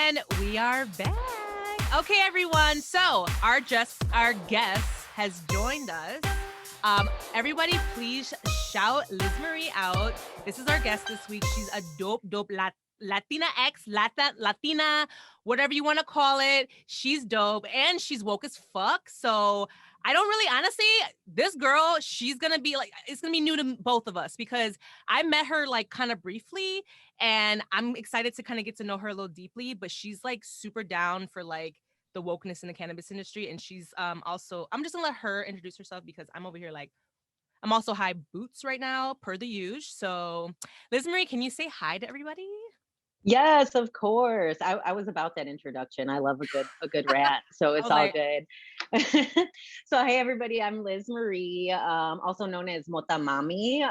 And we are back. Okay, everyone. So our guest has joined us. Everybody, please shout LizMarie out. This is our guest this week. She's a dope Latina Latina, whatever you want to call it. She's dope and she's woke as fuck. So I don't really, honestly, this girl, she's going to be like, it's going to be new to both of us because I met her like kind of briefly and I'm excited to kind of get to know her a little deeply, but she's like super down for like the wokeness in the cannabis industry. And she's also, I'm just gonna let her introduce herself because I'm over here like, I'm also high boots right now per the usual. So LizMarie, can you say hi to everybody? Yes, of course. I was about that introduction. I love a good rant, so I it's was all like, good. So hey everybody, I'm LizMarie, also known as Moto Mami.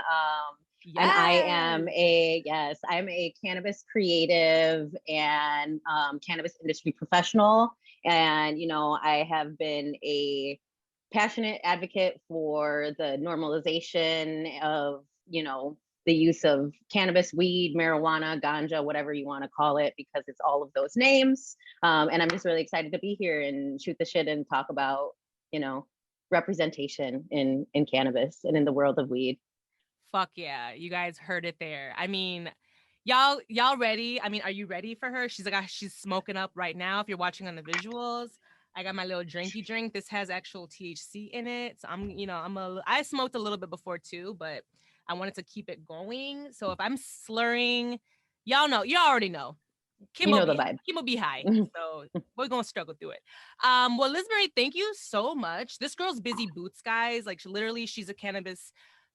And I'm a cannabis creative and cannabis industry professional. And I have been a passionate advocate for the normalization of the use of cannabis, weed, marijuana, ganja, whatever you want to call it, because it's all of those names. And I'm just really excited to be here and shoot the shit and talk about, representation in cannabis and in the world of weed. fuck yeah, you guys heard it there. I mean, y'all ready? I mean, are you ready for her? She's like, she's smoking up right now. If you're watching on the visuals, I got my little drinky drink. This has actual THC in it. So I smoked a little bit before too, but I wanted to keep it going. So if I'm slurring, you already know. You know the vibe. Kimbo be high. So we're gonna struggle through it. Well, LizMarie, thank you so much. This girl's busy boots, guys. Like literally, she's a cannabis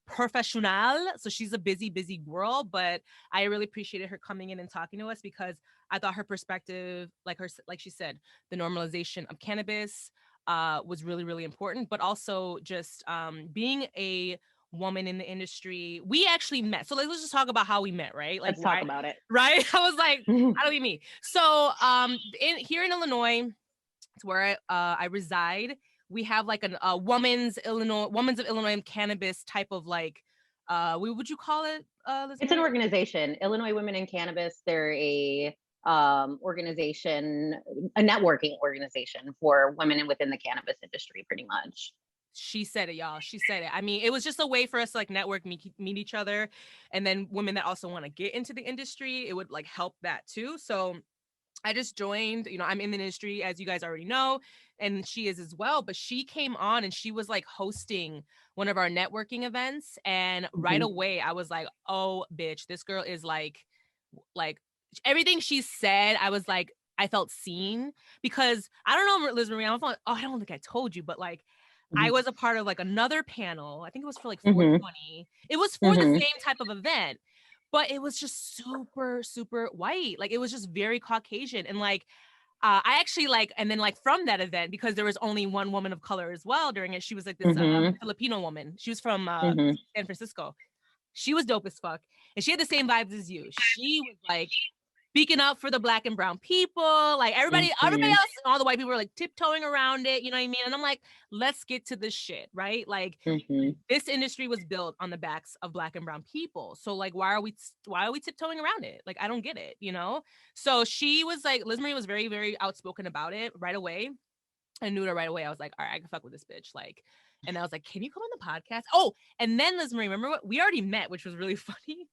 professional. So she's a busy girl, but I really appreciated her coming in and talking to us because I thought her perspective, like she said, the normalization of cannabis was really, really important, but also just being a woman in the industry. We actually met. So let's just talk about how we met, right? Like Let's talk about it. right? I was like, how do we meet? So here in Illinois, it's where I reside. We have like a women's of Illinois cannabis type of like what would you call it? It's an organization, Illinois Women in Cannabis. They're a organization, a networking organization for women within the cannabis industry, pretty much. She said it, y'all. She said it. I mean, it was just a way for us to like network, meet each other, and then women that also want to get into the industry, it would like help that too. So I just joined, I'm in the industry, as you guys already know, and she is as well. But she came on and she was like hosting one of our networking events. And right away, I was like, oh, bitch, this girl is like everything she said. I was like, I felt seen because I don't know, LizMarie, I don't think I told you, but like, I was a part of like another panel. I think it was for like 420. It was for the same type of event, but it was just super, super white. Like it was just very Caucasian. And like, I actually like, and then like from that event, because there was only one woman of color as well during it. She was like this Filipino woman. She was from San Francisco. She was dope as fuck. And she had the same vibes as you. She was like speaking up for the Black and brown people. Like everybody else, all the white people were like tiptoeing around it. You know what I mean? And I'm like, let's get to this shit, right? Like this industry was built on the backs of Black and brown people. So like, why are we tiptoeing around it? Like, I don't get it, So she was like, LizMarie was very, very outspoken about it right away. I knew it right away. I was like, all right, I can fuck with this bitch. Like, and I was like, can you come on the podcast? Oh, and then LizMarie, remember what we already met, which was really funny.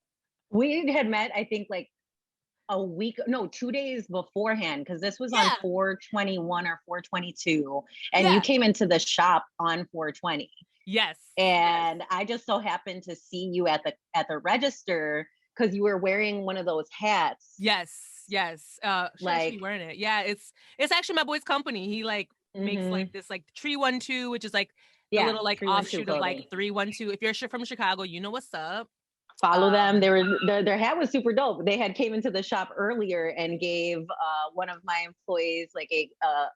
We had met, I think, like 2 days beforehand, because this was on 421 or 422, and you came into the shop on 420. Yes. And I just so happened to see you at the register because you were wearing one of those hats. Yes. Like wearing it. Yeah, it's actually my boy's company. He like makes like this like 312, which is like the little like offshoot of like 312. If you're from Chicago, you know what's up. Follow them. Their hat was super dope. They had came into the shop earlier and gave one of my employees like a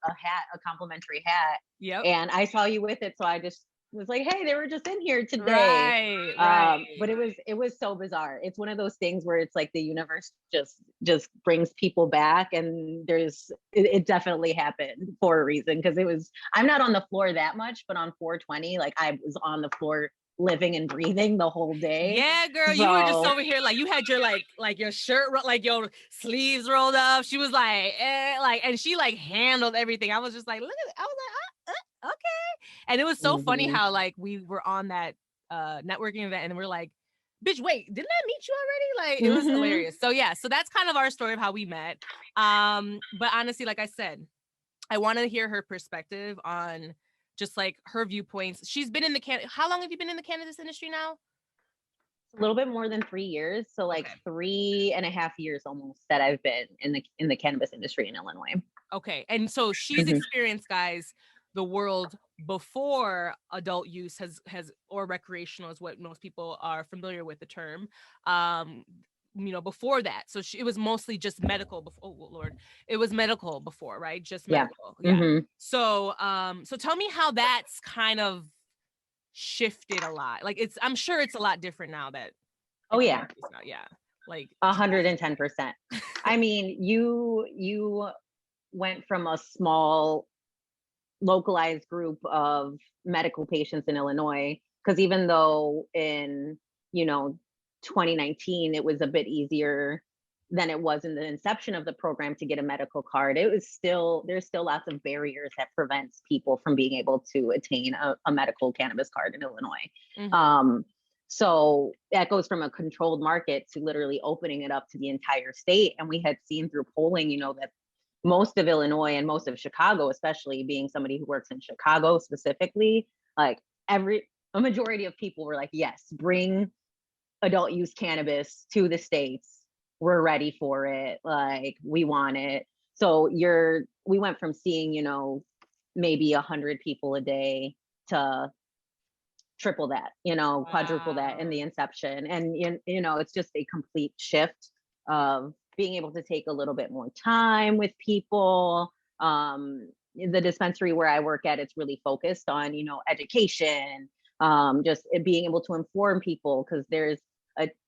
hat, a complimentary hat. Yep. And I saw you with it, so I just was like, hey, they were just in here today. Right. But it was so bizarre. It's one of those things where it's like the universe just brings people back, and it definitely happened for a reason, because I'm not on the floor that much, but on 420, like I was on the floor living and breathing the whole day. Yeah, girl, so, you were just over here like you had your like your shirt like your sleeves rolled up. She was like, and she like handled everything. I was just like, look at it. I was like, okay. And it was so funny how like we were on that networking event and we're like, bitch, wait, didn't I meet you already? Like it was hilarious. So yeah, so that's kind of our story of how we met. But honestly, like I said, I want to hear her perspective on just like her viewpoints. She's been in the how long have you been in the cannabis industry now? A little bit more than 3 years. So like 3.5 years almost that I've been in the cannabis industry in Illinois. Okay. And so she's experienced, guys, the world before adult use has or recreational is what most people are familiar with the term. Before that. So it was mostly just medical before. Oh Lord. It was medical before, right? Just medical. Yeah. So so tell me how that's kind of shifted a lot. Like I'm sure it's a lot different now that yeah. Yeah. Like 110%. I mean, you went from a small localized group of medical patients in Illinois, because even though in 2019 it was a bit easier than it was in the inception of the program to get a medical card, there's still lots of barriers that prevents people from being able to attain a medical cannabis card in Illinois. So that goes from a controlled market to literally opening it up to the entire state. And we had seen through polling, that most of Illinois and most of Chicago, especially being somebody who works in Chicago specifically, like a majority of people were like, yes, bring adult use cannabis to the States. We're ready for it. Like, we want it. So we went from seeing, maybe 100 people a day to triple that, quadruple that in the inception. And, it's just a complete shift of being able to take a little bit more time with people. The dispensary where I work at, it's really focused on, education, just being able to inform people, because there's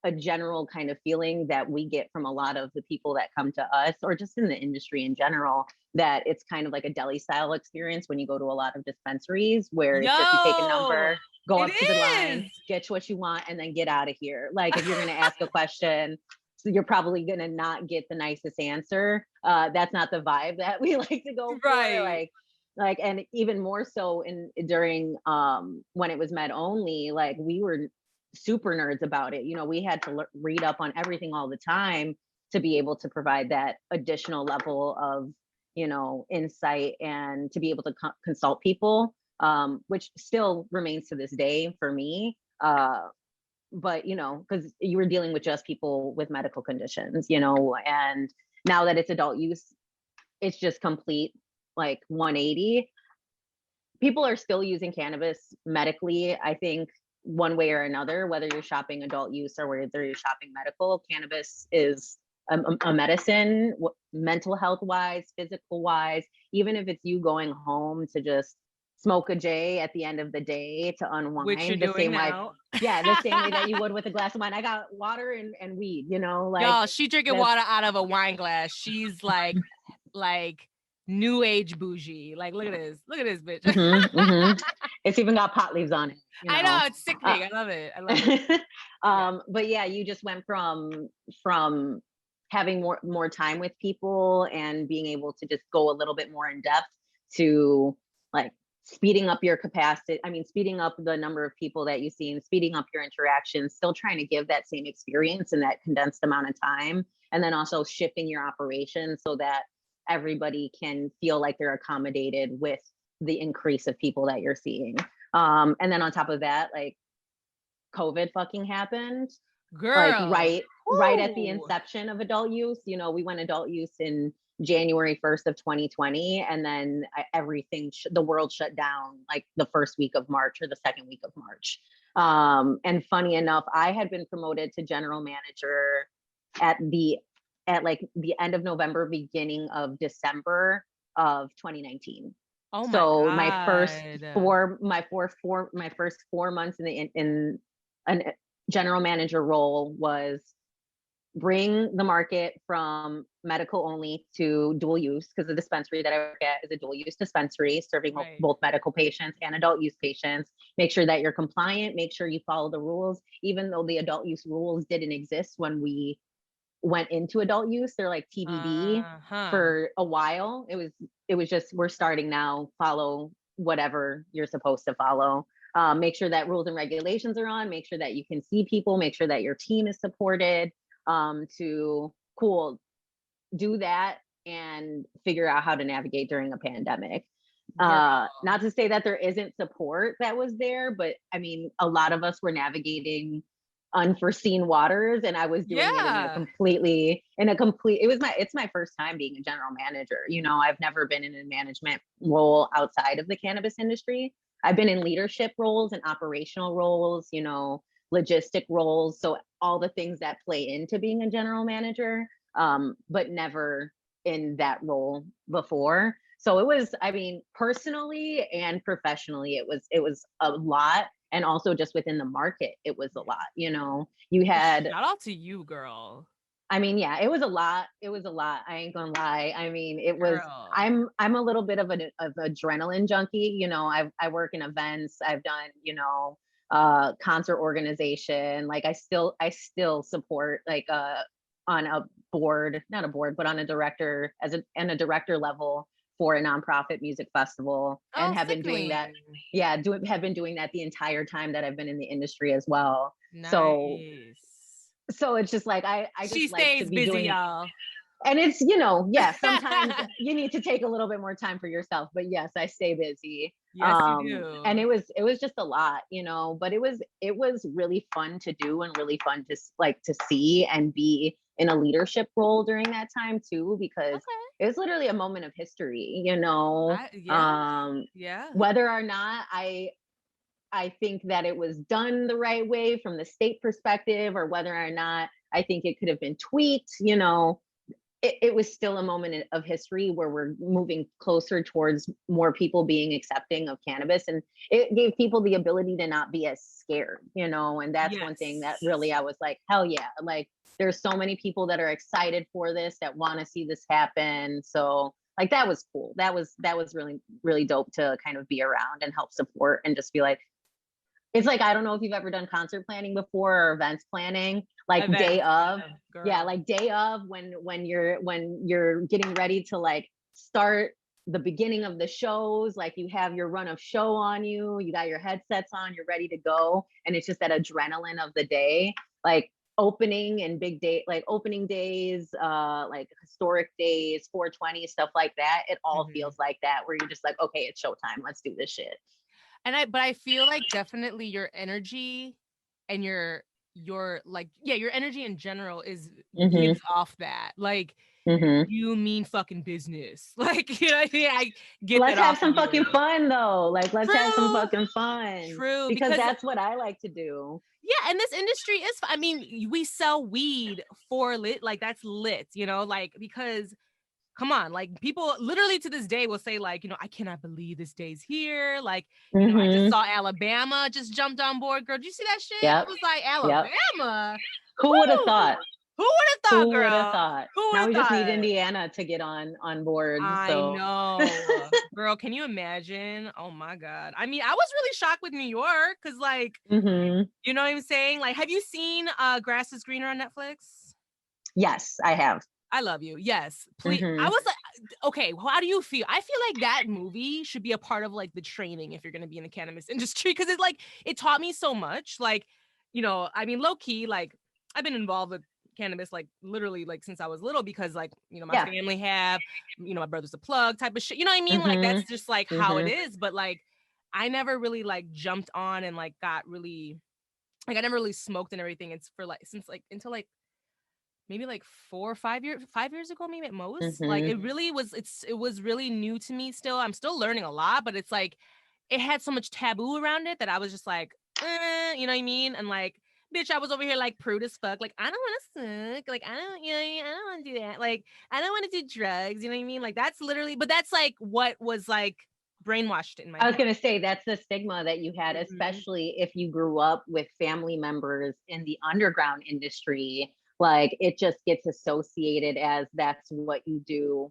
a general kind of feeling that we get from a lot of the people that come to us, or just in the industry in general, that it's kind of like a deli style experience when you go to a lot of dispensaries where it's just you take a number, go up to the line, get what you want, and then get out of here. Like if you're going to ask a question, so you're probably going to not get the nicest answer. That's not the vibe that we like to go for. Like, and even more so during when it was med only, like we were super nerds about it. We had to read up on everything all the time to be able to provide that additional level of, insight, and to be able to consult people, which still remains to this day for me. But, because you were dealing with just people with medical conditions, and now that it's adult use, it's just complete like 180. People are still using cannabis medically, I think, one way or another, whether you're shopping adult use or whether you're shopping medical. Cannabis is a medicine, mental health wise, physical wise, even if it's you going home to just smoke a J at the end of the day to unwind. Which you're doing now. The same way that you would with a glass of wine. I got water and weed, like, y'all, she drinking water out of a wine glass. She's like new age bougie. Like, look at this bitch. It's even got pot leaves on it. I know, it's sickening. I love it. But yeah, you just went from having more time with people and being able to just go a little bit more in depth to like speeding up your capacity. I mean, speeding up the number of people that you see and speeding up your interactions, still trying to give that same experience in that condensed amount of time. And then also shifting your operation so that everybody can feel like they're accommodated with the increase of people that you're seeing. And then on top of that, like COVID fucking happened. Girl. Like right at the inception of adult use. We went adult use in January 1st of 2020. And then the world shut down like the first week of March or the second week of March. And funny enough, I had been promoted to general manager at like the end of November, beginning of December of 2019. Oh my so God. my first 4 months in a general manager role was bring the market from medical only to dual use, because the dispensary that I work at is a dual use dispensary serving both medical patients and adult use patients. Make sure that you're compliant, make sure you follow the rules, even though the adult use rules didn't exist when we went into adult use. They're like TBD for a while. It was just, we're starting now, follow whatever you're supposed to follow. Make sure that rules and regulations are on, make sure that you can see people, make sure that your team is supported, to do that and figure out how to navigate during a pandemic. Not to say that there isn't support that was there, but I mean, a lot of us were navigating unforeseen waters, and I was doing it it's my first time being a general manager. You know, I've never been in a management role outside of the cannabis industry. I've been in leadership roles and operational roles, you know, logistic roles. So all the things that play into being a general manager, but never in that role before. So it was, I mean, personally and professionally, it was a lot. And also just within the market, it was a lot, you know. You had shout out to you, girl. I mean, yeah, it was a lot. It was a lot. I ain't gonna lie. I mean, it was, I'm a little bit of an adrenaline junkie. You know, I work in events. I've done, you know, concert organization. Like I still support like on a board, not a board, but on a director and a director level for a nonprofit music festival, and have been doing that. Yeah, have been doing that the entire time that I've been in the industry as well. Nice. So it's just like I just she like stays to be busy, doing, y'all. And it's, you know, yeah, sometimes you need to take a little bit more time for yourself, but yes, I stay busy. Yes, you do. And it was just a lot, you know, but it was really fun to do and really fun to see and be in a leadership role during that time too, because it was literally a moment of history, you know. Whether or not I think that it was done the right way from the state perspective, or whether or not I think it could have been tweaked, you know, it was still a moment of history where we're moving closer towards more people being accepting of cannabis. And it gave people the ability to not be as scared, you know, and that's one thing that really, I was like, hell yeah. Like there's so many people that are excited for this, that want to see this happen. So like, that was cool. That was really, really dope to kind of be around and help support and just be like, it's like, I don't know if you've ever done concert planning before or events planning, like day of, like day of when you're getting ready to like start the beginning of the shows, like you have your run of show on you, you got your headsets on, you're ready to go. And it's just that adrenaline of the day, like opening and big day, like opening days, like historic days, 420, stuff like that. It all feels like that, where you're just like, okay, it's showtime. Let's do this shit. But I feel like definitely your energy and your like, your energy in general is gives off that. Like you mean fucking business. Like, you know, I get let's that. Have some fucking fun though. Like let's have some fucking fun. True. Because that's what I like to do. Yeah, and this industry is, I mean, we sell weed for lit, like that's lit, you know, like, because come on, like people literally to this day will say like, you know, I cannot believe this day's here. Like, you know, I just saw Alabama just jumped on board. Girl, did you see that shit? It was like, Alabama. Who would have thought? Who would have thought, girl? Who would have thought? Now we just need Indiana to get on board. I know. Girl, can you imagine? Oh my God. I mean, I was really shocked with New York because like, you know what I'm saying? Like, have you seen Grass is Greener on Netflix? Yes, I have. I love you. Yes, please. I was like, okay, how do you feel? I feel like that movie should be a part of like the training if you're going to be in the cannabis industry, because it's like, it taught me so much. Like, you know, I mean, low key, like I've been involved with cannabis like literally like since I was little, because like, you know, my family have, you know, my brother's a plug type of shit. You know what I mean? Like that's just like how it is. But like, I never really like jumped on and like got really, like I never really smoked and everything. It's for like, since like until like maybe like 5 years ago, maybe at most. Like it really was, it was really new to me still. I'm still learning a lot, but it's like, it had so much taboo around it that I was just like, you know what I mean? And like, bitch, I was over here like prude as fuck. Like, I don't want to suck. Like, I don't, you know, I don't want to do that. Like, I don't want to do drugs. You know what I mean? Like, that's literally, but that's like what was like brainwashed in my head. I was going to say, that's the stigma that you had, especially if you grew up with family members in the underground industry, like it just gets associated as that's what you do,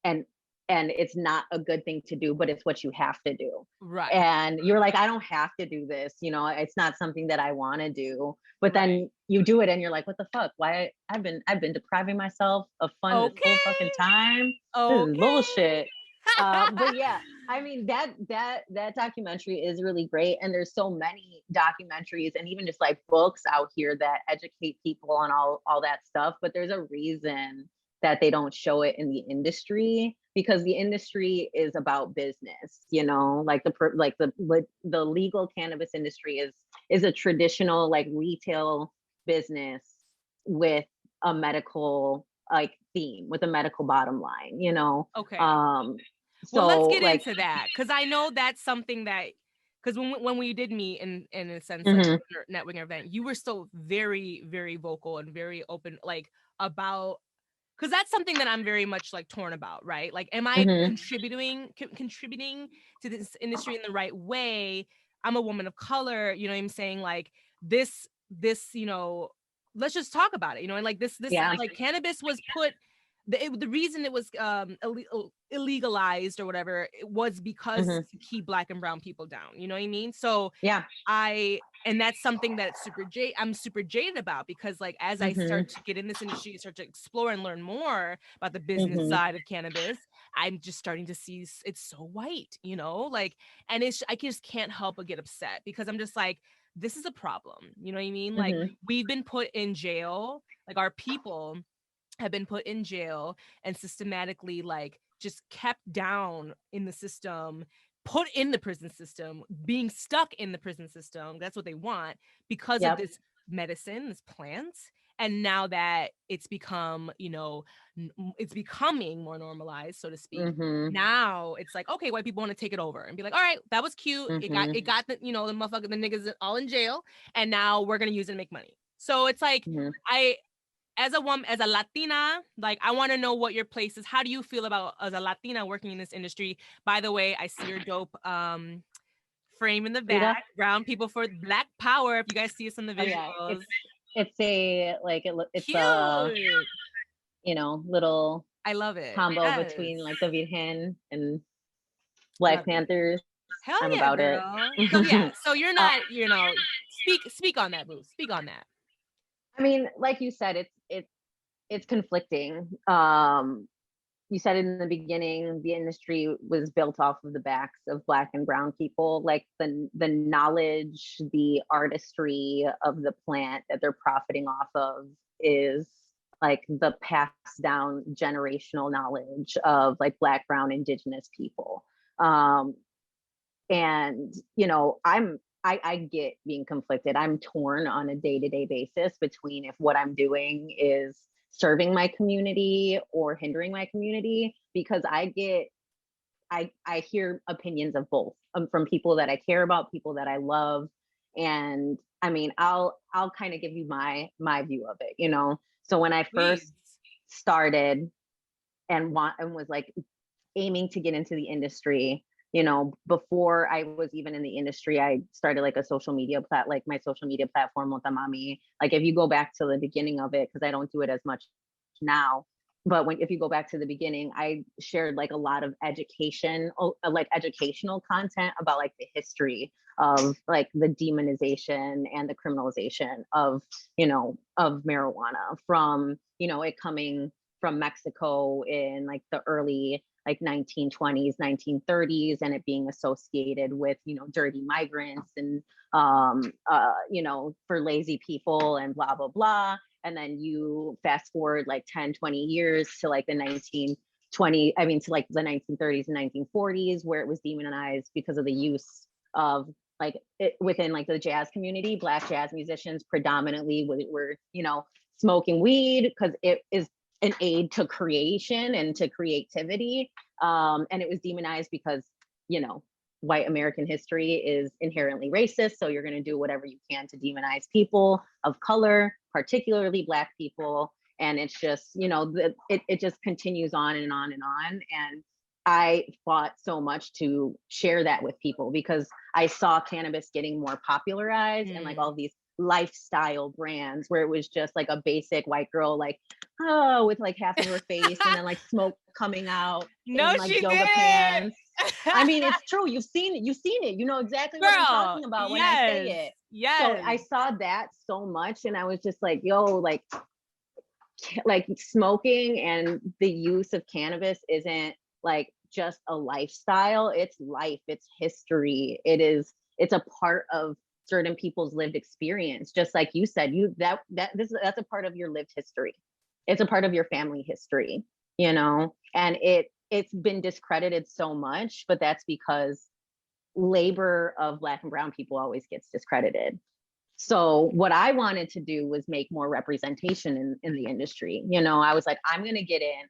and it's not a good thing to do, but it's what you have to do. Right. And you're like, I don't have to do this, you know, it's not something that I want to do. But Right. then you do it and you're like, what the fuck? Why I've been depriving myself of fun this whole fucking time. This is bullshit. But yeah, I mean that documentary is really great, and there's so many documentaries and even just like books out here that educate people on all that stuff. But there's a reason that they don't show it in the industry, because the industry is about business, you know, like the legal cannabis industry is a traditional like retail business with a medical like theme, with a medical bottom line, you know. Okay. So well, let's get like, into that, because I know that's something that, because when we did meet in a sense, like networking event, you were still very, very vocal and very open, like about, because that's something that I'm very much like torn about, right? Like, am I contributing to this industry in the right way? I'm a woman of color, you know what I'm saying? Like this, you know, let's just talk about it, you know, and like this, like cannabis was put, the reason it was illegalized or whatever, it was because to keep Black and brown people down, you know what I mean? So yeah, and that's something that I'm super jaded about, because like as I start to get in this industry, start to explore and learn more about the business side of cannabis, I'm just starting to see it's so white, you know, like, and I just can't help but get upset, because I'm just like, this is a problem, you know what I mean? Like we've been put in jail, like our people have been put in jail and systematically like just kept down in the system, put in the prison system, being stuck in the prison system. That's what they want, because of this medicine, this plants. And now that it's become, you know, it's becoming more normalized, so to speak. Now it's like, okay, white people want to take it over and be like, all right, that was cute. It got the, you know, the motherfucker, the niggas all in jail, and now we're gonna use it to make money. So it's like, as a woman, as a Latina, like I want to know what your place is. How do you feel about, as a Latina working in this industry? By the way, I see your dope frame in the back. Brown people for Black power. If you guys see us in the visuals, it's a like it's cute. a, you know, little, I love it, combo between like the Virgen and Black Panthers. Hell I'm yeah, about girl. it. So yeah, so you're not, you know, speak on that, boo. Speak on that. I mean, like you said, it's conflicting. You said in the beginning, the industry was built off of the backs of Black and brown people. Like the knowledge, the artistry of the plant that they're profiting off of is like the passed down generational knowledge of like Black, brown, indigenous people. And you know, I get being conflicted. I'm torn on a day-to-day basis between if what I'm doing is serving my community or hindering my community, because I hear opinions of both, from people that I care about, people that I love. And I mean, I'll kind of give you my view of it, you know. So when I first started and was like aiming to get into the industry, you know, before I was even in the industry, I started like a social media my social media platform, Moto Mami. Like if you go back to the beginning of it, because I don't do it as much now, but if you go back to the beginning, I shared like a lot of educational content about like the history of like the demonization and the criminalization of, you know, of marijuana, from, you know, it coming from Mexico in like the early like 1920s, 1930s, and it being associated with, you know, dirty migrants and, you know, for lazy people and blah, blah, blah. And then you fast forward like 10, 20 years to like the 1930s and 1940s, where it was demonized because of the use of like within like the jazz community, Black jazz musicians predominantly were, you know, smoking weed because it is an aid to creation and to creativity. And it was demonized because, you know, white American history is inherently racist. So you're going to do whatever you can to demonize people of color, particularly Black people. And it's just, you know, it just continues on and on and on. And I fought so much to share that with people because I saw cannabis getting more popularized and like all these lifestyle brands where it was just like a basic white girl, like, oh, with like half of her face and then like smoke coming out No, in like she yoga didn't. pants. I mean, it's true. You've seen it. You've seen it. You know exactly what I'm Girl, talking about when I say yes, it. So yes. I saw that so much and I was just like, yo, like smoking and the use of cannabis isn't like just a lifestyle. It's life, it's history. It's a part of certain people's lived experience. Just like you said, that's a part of your lived history. It's a part of your family history, you know, and it's been discredited so much, but that's because labor of Black and brown people always gets discredited. So what I wanted to do was make more representation in the industry. You know, I was like, I'm going to get in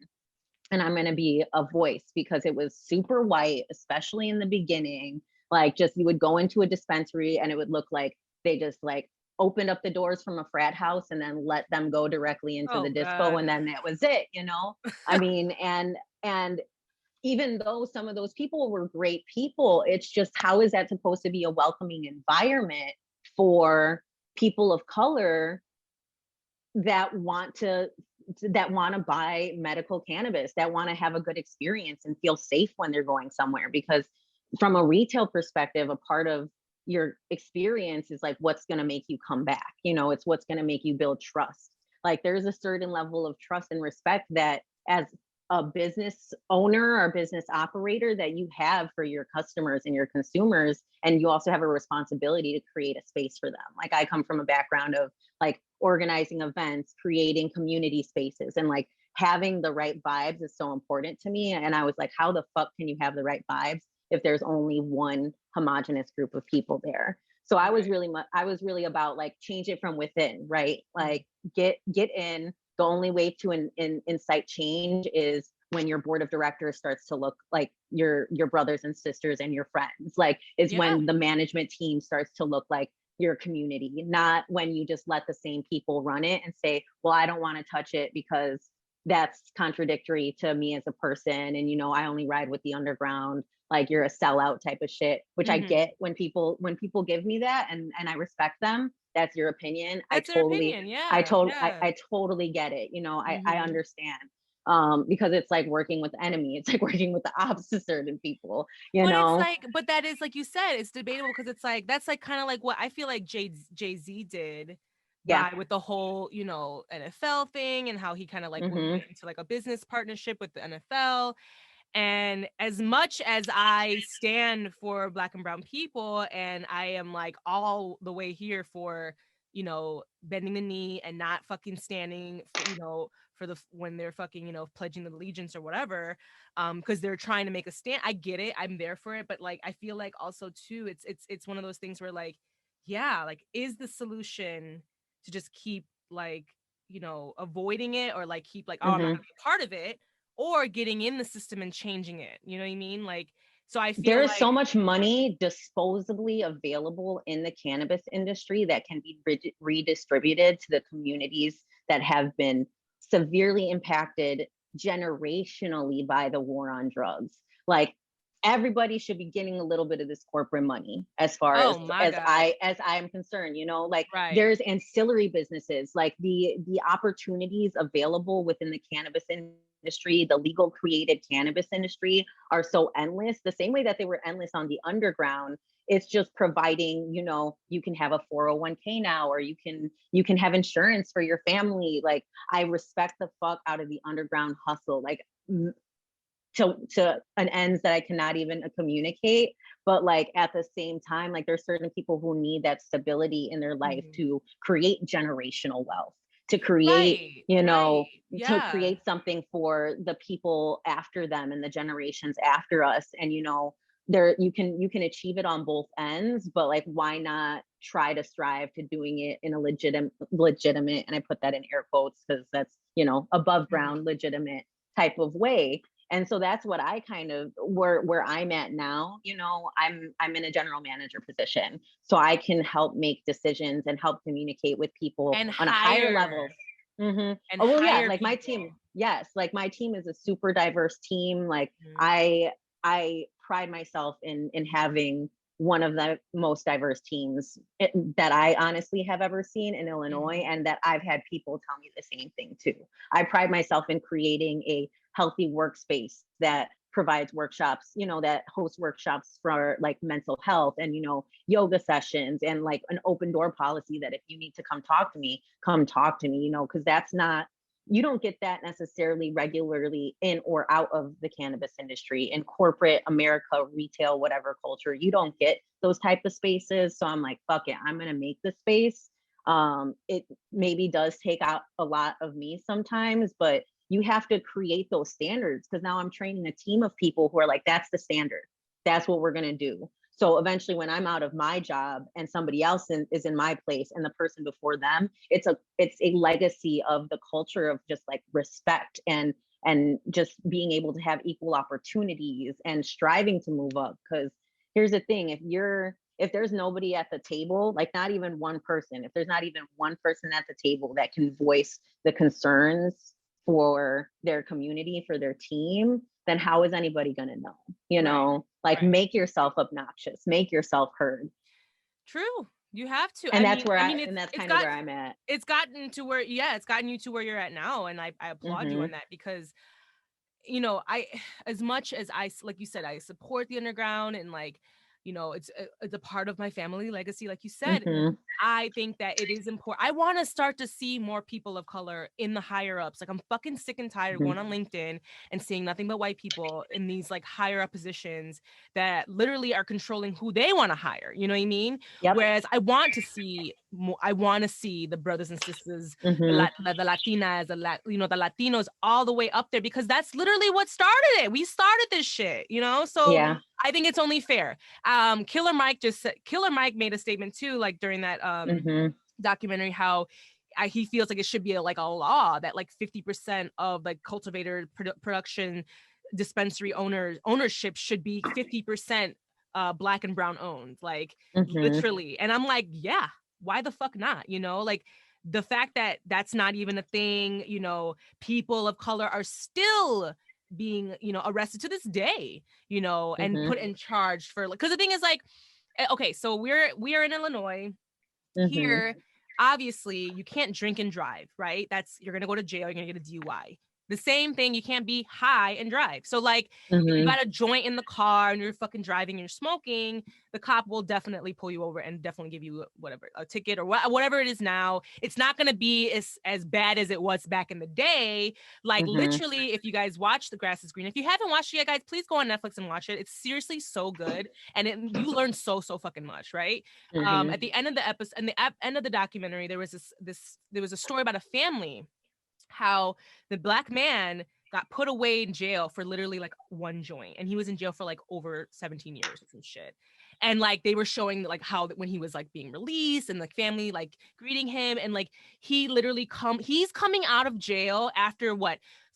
and I'm going to be a voice, because it was super white, especially in the beginning. Like, just you would go into a dispensary and it would look like they just like opened up the doors from a frat house and then let them go directly into the Oh disco, God. and then that was it, you know? I mean, and even though some of those people were great people, it's just, how is that supposed to be a welcoming environment for people of color that want to buy medical cannabis, that want to have a good experience and feel safe when they're going somewhere? Because from a retail perspective, a part of your experience is like what's going to make you come back. You know, it's what's going to make you build trust. Like, there's a certain level of trust and respect that as a business owner or business operator that you have for your customers and your consumers, and you also have a responsibility to create a space for them. Like, I come from a background of like organizing events, creating community spaces, and like having the right vibes is so important to me. And I was like, how the fuck can you have the right vibes if there's only one homogenous group of people there? So I was really about like change it from within, right? Like get in. The only way to incite change is when your board of directors starts to look like your brothers and sisters and your friends. Like, is when the management team starts to look like your community, not when you just let the same people run it and say, well, I don't want to touch it because that's contradictory to me as a person. And, you know, I only ride with the underground, like you're a sellout type of shit, which I get when people give me that, and I respect them. That's your opinion. That's their opinion. Yeah. Yeah. I totally get it. You know, I Mhm. understand. Because it's like working with the enemy. It's like working with the opposite certain people, you But it's know? like, but that is like you said, it's debatable because it's like that's like kind of like what I feel like Jay-Z did Yeah. by with the whole, you know, NFL thing, and how he kind of like went into like a business partnership with the NFL. And as much as I stand for Black and brown people, and I am like all the way here for, you know, bending the knee and not fucking standing for, you know, for the when they're fucking, you know, pledging allegiance or whatever, because they're trying to make a stand. I get it, I'm there for it, but like I feel like also too, it's one of those things where like, yeah, like is the solution to just keep like, you know, avoiding it, or like keep like, oh, I'm not gonna be a part of it, or getting in the system and changing it. You know what I mean? Like, so I feel There is like, so much money disposably available in the cannabis industry that can be redistributed to the communities that have been severely impacted generationally by the war on drugs. Like, everybody should be getting a little bit of this corporate money, as far oh my God. as I'm concerned. You know, like, Right. there's ancillary businesses, like the opportunities available within the cannabis industry, the legal created cannabis industry, are so endless, the same way that they were endless on the underground. It's just providing, you know, you can have a 401k now, or you can have insurance for your family. Like, I respect the fuck out of the underground hustle, like to an ends that I cannot even communicate. But like, at the same time, like, there's certain people who need that stability in their life to create generational wealth, to create, Right. you know, Right. to Yeah. create something for the people after them and the generations after us. And, you know, there, you can achieve it on both ends, but like, why not try to strive to doing it in a legitimate, and I put that in air quotes because that's, you know, above ground, legitimate type of way. And so that's what I kind of, where I'm at now. You know, I'm in a general manager position, so I can help make decisions and help communicate with people And on a higher hire level. Oh and well, yeah, hire like my people. team. Yes, like my team is a super diverse team. Like, Mhm. I pride myself in having one of the most diverse teams that I honestly have ever seen in Illinois, and that I've had people tell me the same thing too. I pride myself in creating a healthy workspace that provides workshops, that hosts workshops for like mental health and, yoga sessions, and like an open door policy that if you need to come talk to me, because that's not, you don't get that necessarily regularly in or out of the cannabis industry. In corporate America, retail, whatever culture, you don't get those type of spaces. So I'm like, fuck it, I'm going to make the space. It maybe does take out a lot of me sometimes, but you have to create those standards, because now I'm training a team of people who are like, that's the standard. That's what we're going to do. So eventually when I'm out of my job and somebody else is in my place, and the person before them, it's a legacy of the culture of just like respect and just being able to have equal opportunities and striving to move up. Because here's the thing, if there's nobody at the table, like not even one person, if there's not even one person at the table that can voice the concerns for their community, for their team, then how is anybody going to know? Make yourself obnoxious, make yourself heard. True. You have to. And that's where and that's kind of where I'm at. It's gotten to where, it's gotten you to where you're at now. And I applaud you on that, because, as much as like you said, I support the underground, and like, it's a part of my family legacy, like you said. I think that it is important. I want to start to see more people of color in the higher ups. Like, I'm fucking sick and tired going on LinkedIn and seeing nothing but white people in these like higher up positions that literally are controlling who they want to hire. You know what I mean? Yep. Whereas I want to see more, I want to see the brothers and sisters, the Latinas, the Latinos all the way up there, because that's literally what started it. We started this shit, So yeah. I think it's only fair. Killer Mike made a statement too, like during that documentary, how he feels like it should be a law that like 50% of like cultivator production dispensary ownership should be 50% Black and brown owned, like literally. And I'm like, yeah, why the fuck not? Like the fact that that's not even a thing, people of color are still being, arrested to this day, and put in charge for, because the thing is like, okay, so we are in Illinois. Here, obviously you can't drink and drive, right? You're gonna go to jail, you're gonna get a DUI. The same thing, you can't be high and drive. So like, if you got a joint in the car and you're fucking driving and you're smoking, the cop will definitely pull you over and definitely give you a ticket or whatever it is now. It's not going to be as bad as it was back in the day. Like literally, if you guys watch The Grass is Green, if you haven't watched it yet, guys, please go on Netflix and watch it. It's seriously so good. And you learn so fucking much, right? At the end of the episode, and the end of the documentary, there was there was a story about a family, how the Black man got put away in jail for literally like one joint, and he was in jail for like over 17 years or some shit. And like they were showing like how when he was like being released, and like family like greeting him, and like he literally he's coming out of jail after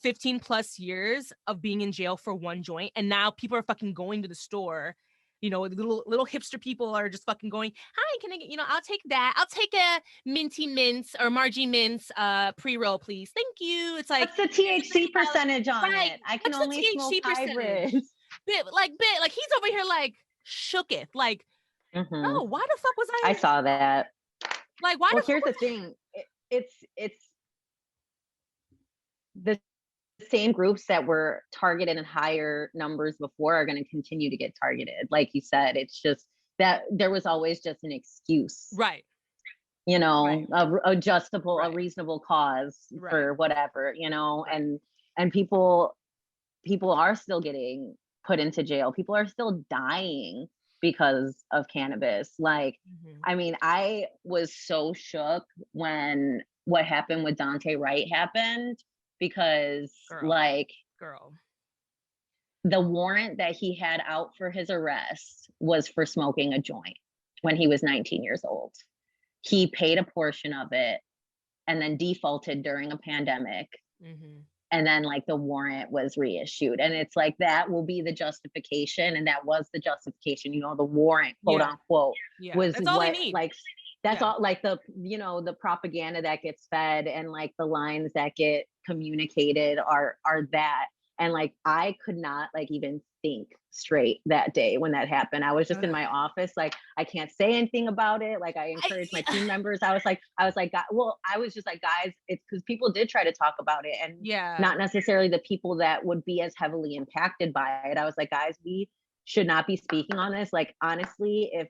15 plus years of being in jail for one joint, and now people are fucking going to the store. Little hipster people are just fucking going, hi, can I get, I'll take that. I'll take a minty mints or Margie mints pre-roll, please. Thank you. It's like, what's the THC percentage on it? I can only smoke hybrids. Bit like he's over here like shooketh. Like, oh, why the fuck was I saw that. Like, why here's the thing. It's the same groups that were targeted in higher numbers before are going to continue to get targeted. Like you said, it's just that there was always just an excuse, right? A reasonable cause for whatever, and people are still getting put into jail. People are still dying because of cannabis. Like, I mean, I was so shook when what happened with Dante Wright happened, because the warrant that he had out for his arrest was for smoking a joint when he was 19 years old. He paid a portion of it and then defaulted during a pandemic. And then like the warrant was reissued. And it's like, that will be the justification. And that was the justification, the warrant, quote unquote, was that's all what, they need. like, that's all, like the, the propaganda that gets fed and like the lines that get communicated are that. And like, I could not like even think straight that day when that happened. I was just in my office, like, I can't say anything about it. Like, I encouraged my team members. I was like, well, I was just like, guys, it's because people did try to talk about it, and not necessarily the people that would be as heavily impacted by it. I was like, guys, we should not be speaking on this. Like, honestly, if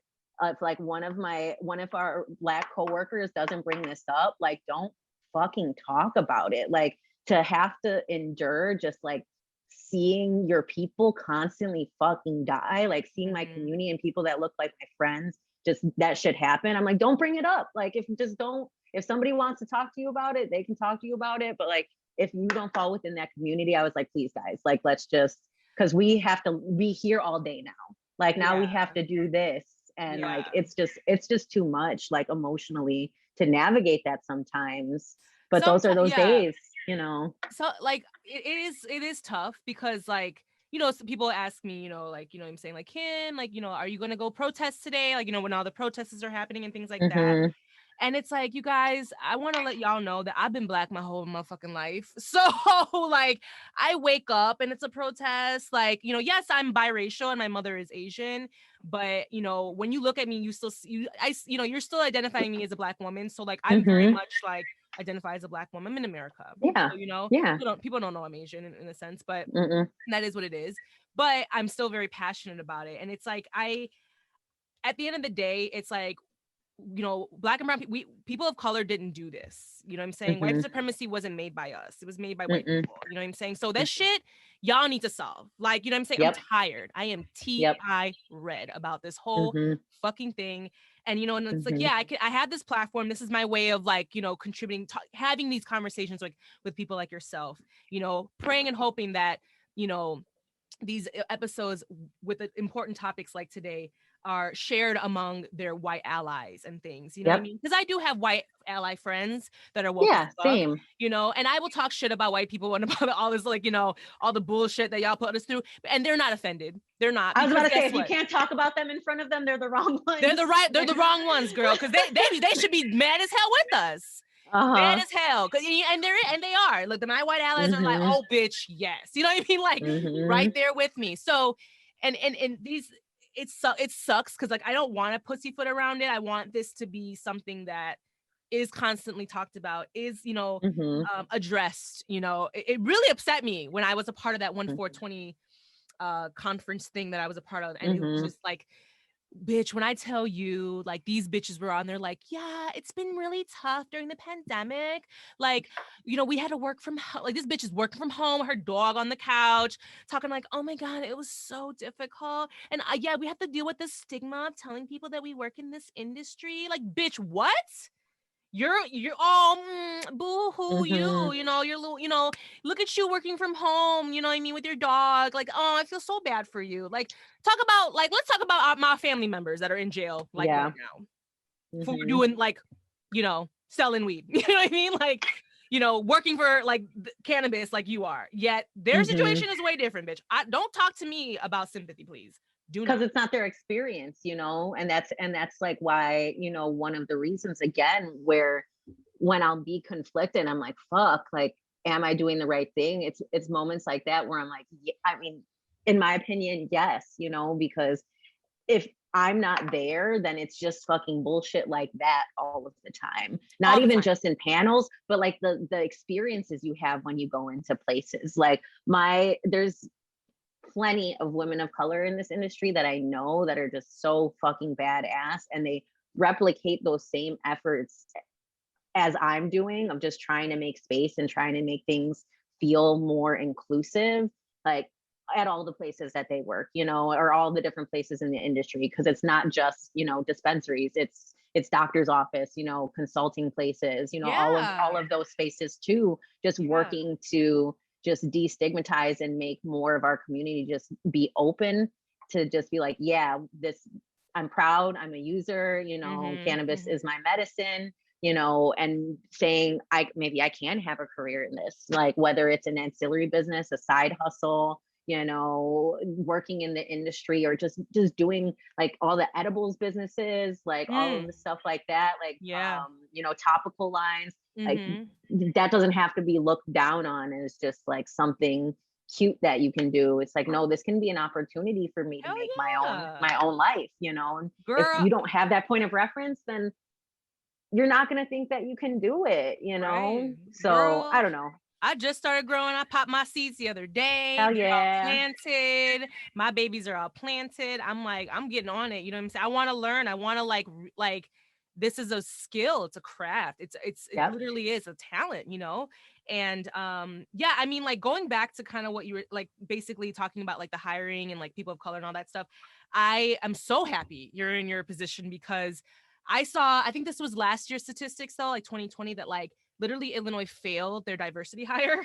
like one of our Black coworkers doesn't bring this up, like, don't fucking talk about it. Like, to have to endure just like seeing your people constantly fucking die, like seeing my community and people that look like my friends, just that shit happen. I'm like, don't bring it up. Like, if somebody wants to talk to you about it, they can talk to you about it. But like, if you don't fall within that community, I was like, please guys, like, let's just, because we have to be here all day now. Like, now we have to do this. And like, it's just too much, like, emotionally to navigate that sometimes. But those are those days, you know. So like, it is tough because, like, you know, some people ask me, you know, like, you know what I'm saying, like, Kim, like, you know, are you going to go protest today? Like, you know, when all the protests are happening and things like that. And it's like, you guys, I want to let y'all know that I've been Black my whole motherfucking life. So like, I wake up and it's a protest. Like, you know, yes, I'm biracial and my mother is Asian, but you know, when you look at me, you still see, you know, you're still identifying me as a Black woman. So like, I'm very much like identify as a Black woman in America. Yeah. So, you know, yeah. people don't know I'm Asian in a sense, but that is what it is. But I'm still very passionate about it. And it's like, at the end of the day, it's like, you know, Black and brown people of color didn't do this. You know what I'm saying? White supremacy wasn't made by us. It was made by white people. You know what I'm saying? So that shit, y'all need to solve. Like, you know what I'm saying? I'm tired. I am red about this whole fucking thing. And, you know, and it's like, yeah, I have this platform. This is my way of like, you know, contributing, having these conversations like with people like yourself, you know, praying and hoping that, you know, these episodes with the important topics like today are shared among their white allies and things, you know what I mean? Because I do have white ally friends that are woke as fuck, same. you know, and I will talk shit about white people and about all this, like, you know, all the bullshit that y'all put us through, and they're not offended. They're not. I was about to say, if you can't talk about them in front of them, they're the wrong ones. They're the wrong ones, girl, because they should be mad as hell with us. Mad as hell, and they are. Look, my white allies are like, oh, bitch, yes, you know what I mean, like right there with me. So, and these, it sucks because like I don't want to pussyfoot around it. I want this to be something that is constantly talked about, is, you know, addressed. You know, it really upset me when I was a part of that 1420 conference thing that I was a part of, and it was just like, bitch, when I tell you, like, these bitches were on there like, yeah, it's been really tough during the pandemic. Like, you know, we had to work from home. Like, this bitch is working from home, her dog on the couch, talking like, oh my God, it was so difficult. And yeah, we have to deal with the stigma of telling people that we work in this industry. Like, bitch, what? You're boo-hoo, you know, you're little, you know, look at you working from home, you know what I mean, with your dog. Like, oh, I feel so bad for you. Like, let's talk about my family members that are in jail, like, right now for doing, like, you know, selling weed. You know what I mean? Like, you know, working for like cannabis, like you are. Yet their situation is way different, bitch. Don't talk to me about sympathy, please. Because it's not their experience, you know, and that's like why, you know, one of the reasons, again, where when I'll be conflicted, I'm like, fuck, like, am I doing the right thing? It's moments like that where I'm like, yeah, I mean, in my opinion, yes, you know, because if I'm not there, then it's just fucking bullshit like that all of the time. Not even just in panels, but like the experiences you have when you go into places. Like there's plenty of women of color in this industry that I know that are just so fucking badass, and they replicate those same efforts as I'm doing, of just trying to make space and trying to make things feel more inclusive, like at all the places that they work, you know, or all the different places in the industry. Because it's not just, you know, dispensaries, it's doctor's office, you know, consulting places, you know, all of those spaces too, just working to just destigmatize and make more of our community just be open to just be like, yeah, I'm proud, I'm a user, you know, cannabis is my medicine, you know, and saying maybe I can have a career in this, like whether it's an ancillary business, a side hustle, you know, working in the industry, or just doing like all the edibles businesses, like all of the stuff like that, like, you know, topical lines, like that doesn't have to be looked down on as just like something cute that you can do. It's like, no, this can be an opportunity for me to Hell make yeah. my own life, you know. And if Girl, you don't have that point of reference, then you're not going to think that you can do it, you right. know. So Girl, I don't know. I just started growing. I popped my seeds the other day. Hell They're all yeah. planted. My babies are all planted. I'm like, I'm getting on it. You know what I'm saying? I want to learn. I want to like this is a skill. It's a craft. It Yep. literally is a talent, you know? And yeah, I mean, like going back to kind of what you were like basically talking about, like the hiring and like people of color and all that stuff. I am so happy you're in your position because I think this was last year's statistics though, like 2020, that like literally Illinois failed their diversity hire.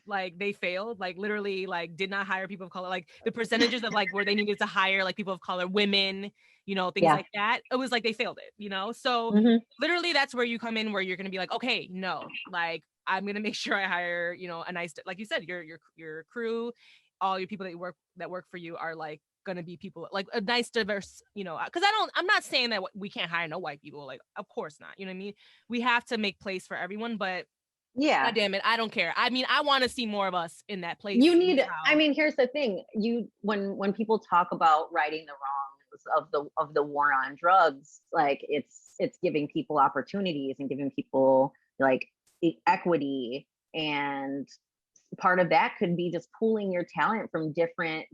Like they failed, like literally like did not hire people of color. Like the percentages of like where they needed to hire like people of color, women, you know, things Yeah. like that. It was like they failed it, you know? So literally that's where you come in, where you're going to be like, okay, no, like I'm going to make sure I hire, you know, a nice, like you said, your crew, all your people that work for you are like going to be people like a nice diverse, you know, because I'm not saying that we can't hire no white people, like of course not, you know what I mean? We have to make place for everyone, but Yeah. God damn it, I don't care. I mean, I want to see more of us in that place. You need, I mean, here's the thing. When people talk about righting the wrongs of the war on drugs, like it's giving people opportunities and giving people like equity, and part of that could be just pooling your talent from different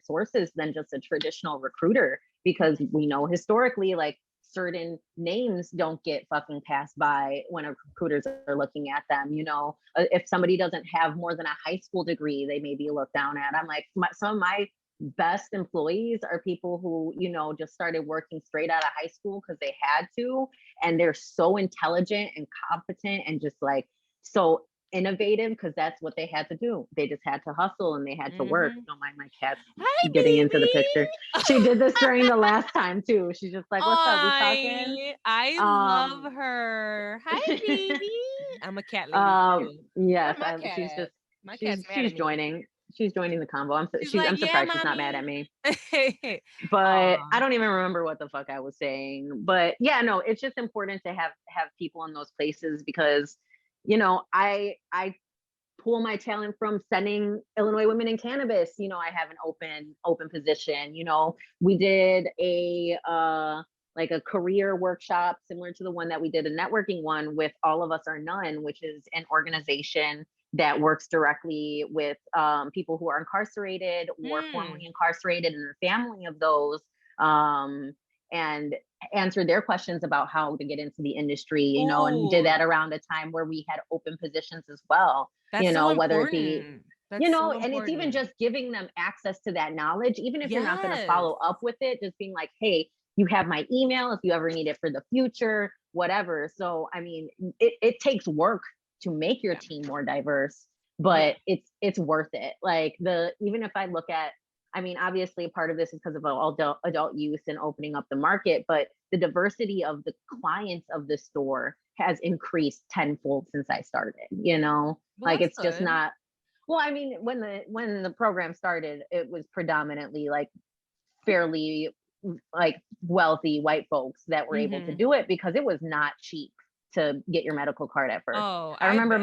sources than just a traditional recruiter, because we know historically, like certain names don't get fucking passed by when recruiters are looking at them. You know, if somebody doesn't have more than a high school degree, they may be looked down at. I'm like, some of my best employees are people who, you know, just started working straight out of high school because they had to, and they're so intelligent and competent and just like so innovative because that's what they had to do. They just had to hustle and they had to work. Don't mind my cat getting into the picture. She did this during the last time too. She's just like, "What's up? We talking?" I love her. Hi, baby. I'm a cat lady. Yes, she's joining. She's joining the combo. I'm like, surprised she's not mad at me. But I don't even remember what the fuck I was saying. But yeah, no, it's just important to have people in those places because, you know, I pull my talent from sending Illinois Women in Cannabis. You know, I have an open position. You know, we did a like a career workshop similar to the one that we did, a networking one with All of Us Are None, which is an organization that works directly with people who are incarcerated or formerly incarcerated and the family of those, and answer their questions about how to get into the industry, you know. And we did that around a time where we had open positions as well. That's you know, so whether it be, that's you know, so and it's even just giving them access to that knowledge, even if you're not going to follow up with it, just being like, hey, you have my email if you ever need it for the future, whatever. So, I mean, it takes work to make your team more diverse, but it's worth it. Like even if I look at, I mean, obviously part of this is because of adult use and opening up the market, but the diversity of the clients of the store has increased tenfold since I started, you know. Well, like it's good. just not, well, I mean, when the program started, it was predominantly like fairly like wealthy white folks that were able to do it because it was not cheap to get your medical card at first. I remember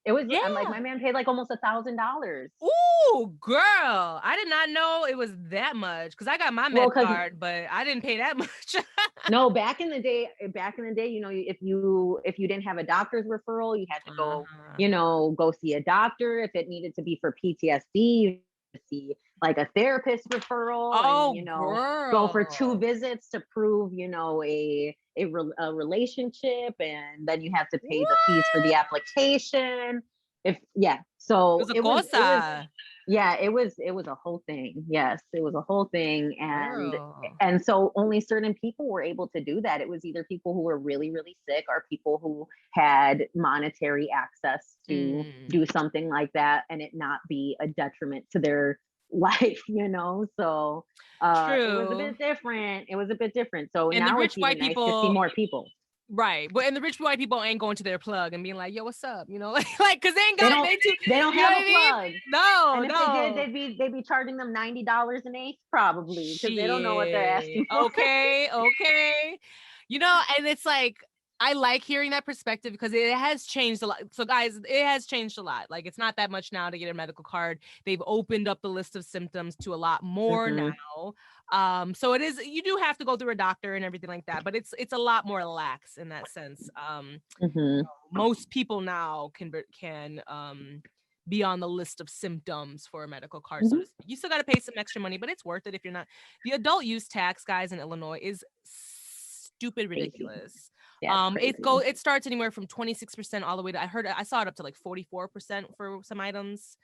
it was, I'm like, my man paid like almost $1,000. Ooh, girl. I did not know it was that much because I got my med card, but I didn't pay that much. No, back in the day, you know, if you didn't have a doctor's referral, you had to go, you know, go see a doctor. If it needed to be for PTSD, you see like a therapist referral, and you know, go for 2 visits to prove, you know, a relationship, and then you have to pay the fees for the application. So it was a whole thing. Yes, it was a whole thing. And so only certain people were able to do that. It was either people who were really, really sick or people who had monetary access to do something like that and it not be a detriment to their life, you know. So it was a bit different. So and now the rich it's even nice to see more people. Right. But and the rich white people ain't going to their plug and being like, yo, what's up? You know, like cause they don't have a plug. No, and if they did, they'd be charging them $90 an eighth probably because they don't know what they're asking for. Okay. You know, and it's like I like hearing that perspective because it has changed a lot. So guys, it has changed a lot. Like it's not that much now to get a medical card. They've opened up the list of symptoms to a lot more Mm-hmm. now. So it is, you do have to go through a doctor and everything like that, but it's a lot more lax in that sense. Mm-hmm. Most people now can be on the list of symptoms for a medical card, so Mm-hmm. to speak. You still got to pay some extra money, but it's worth it if you're not. The adult use tax, guys, in Illinois is stupid Crazy. ridiculous. Yeah, it's crazy. It starts anywhere from 26% all the way to, I saw it up to like 44% for some items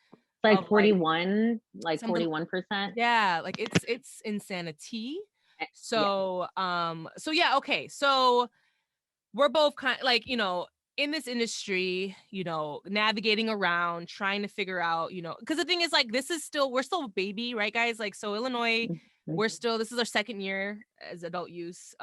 Like of like 41, like something. 41%. Yeah, like it's insanity. Yeah. So yeah, okay. So we're both kind of like, in this industry, navigating around, trying to figure out, because the thing is like, we're still a baby, right, guys? Like, so Illinois, Mm-hmm. this is our second year as adult use,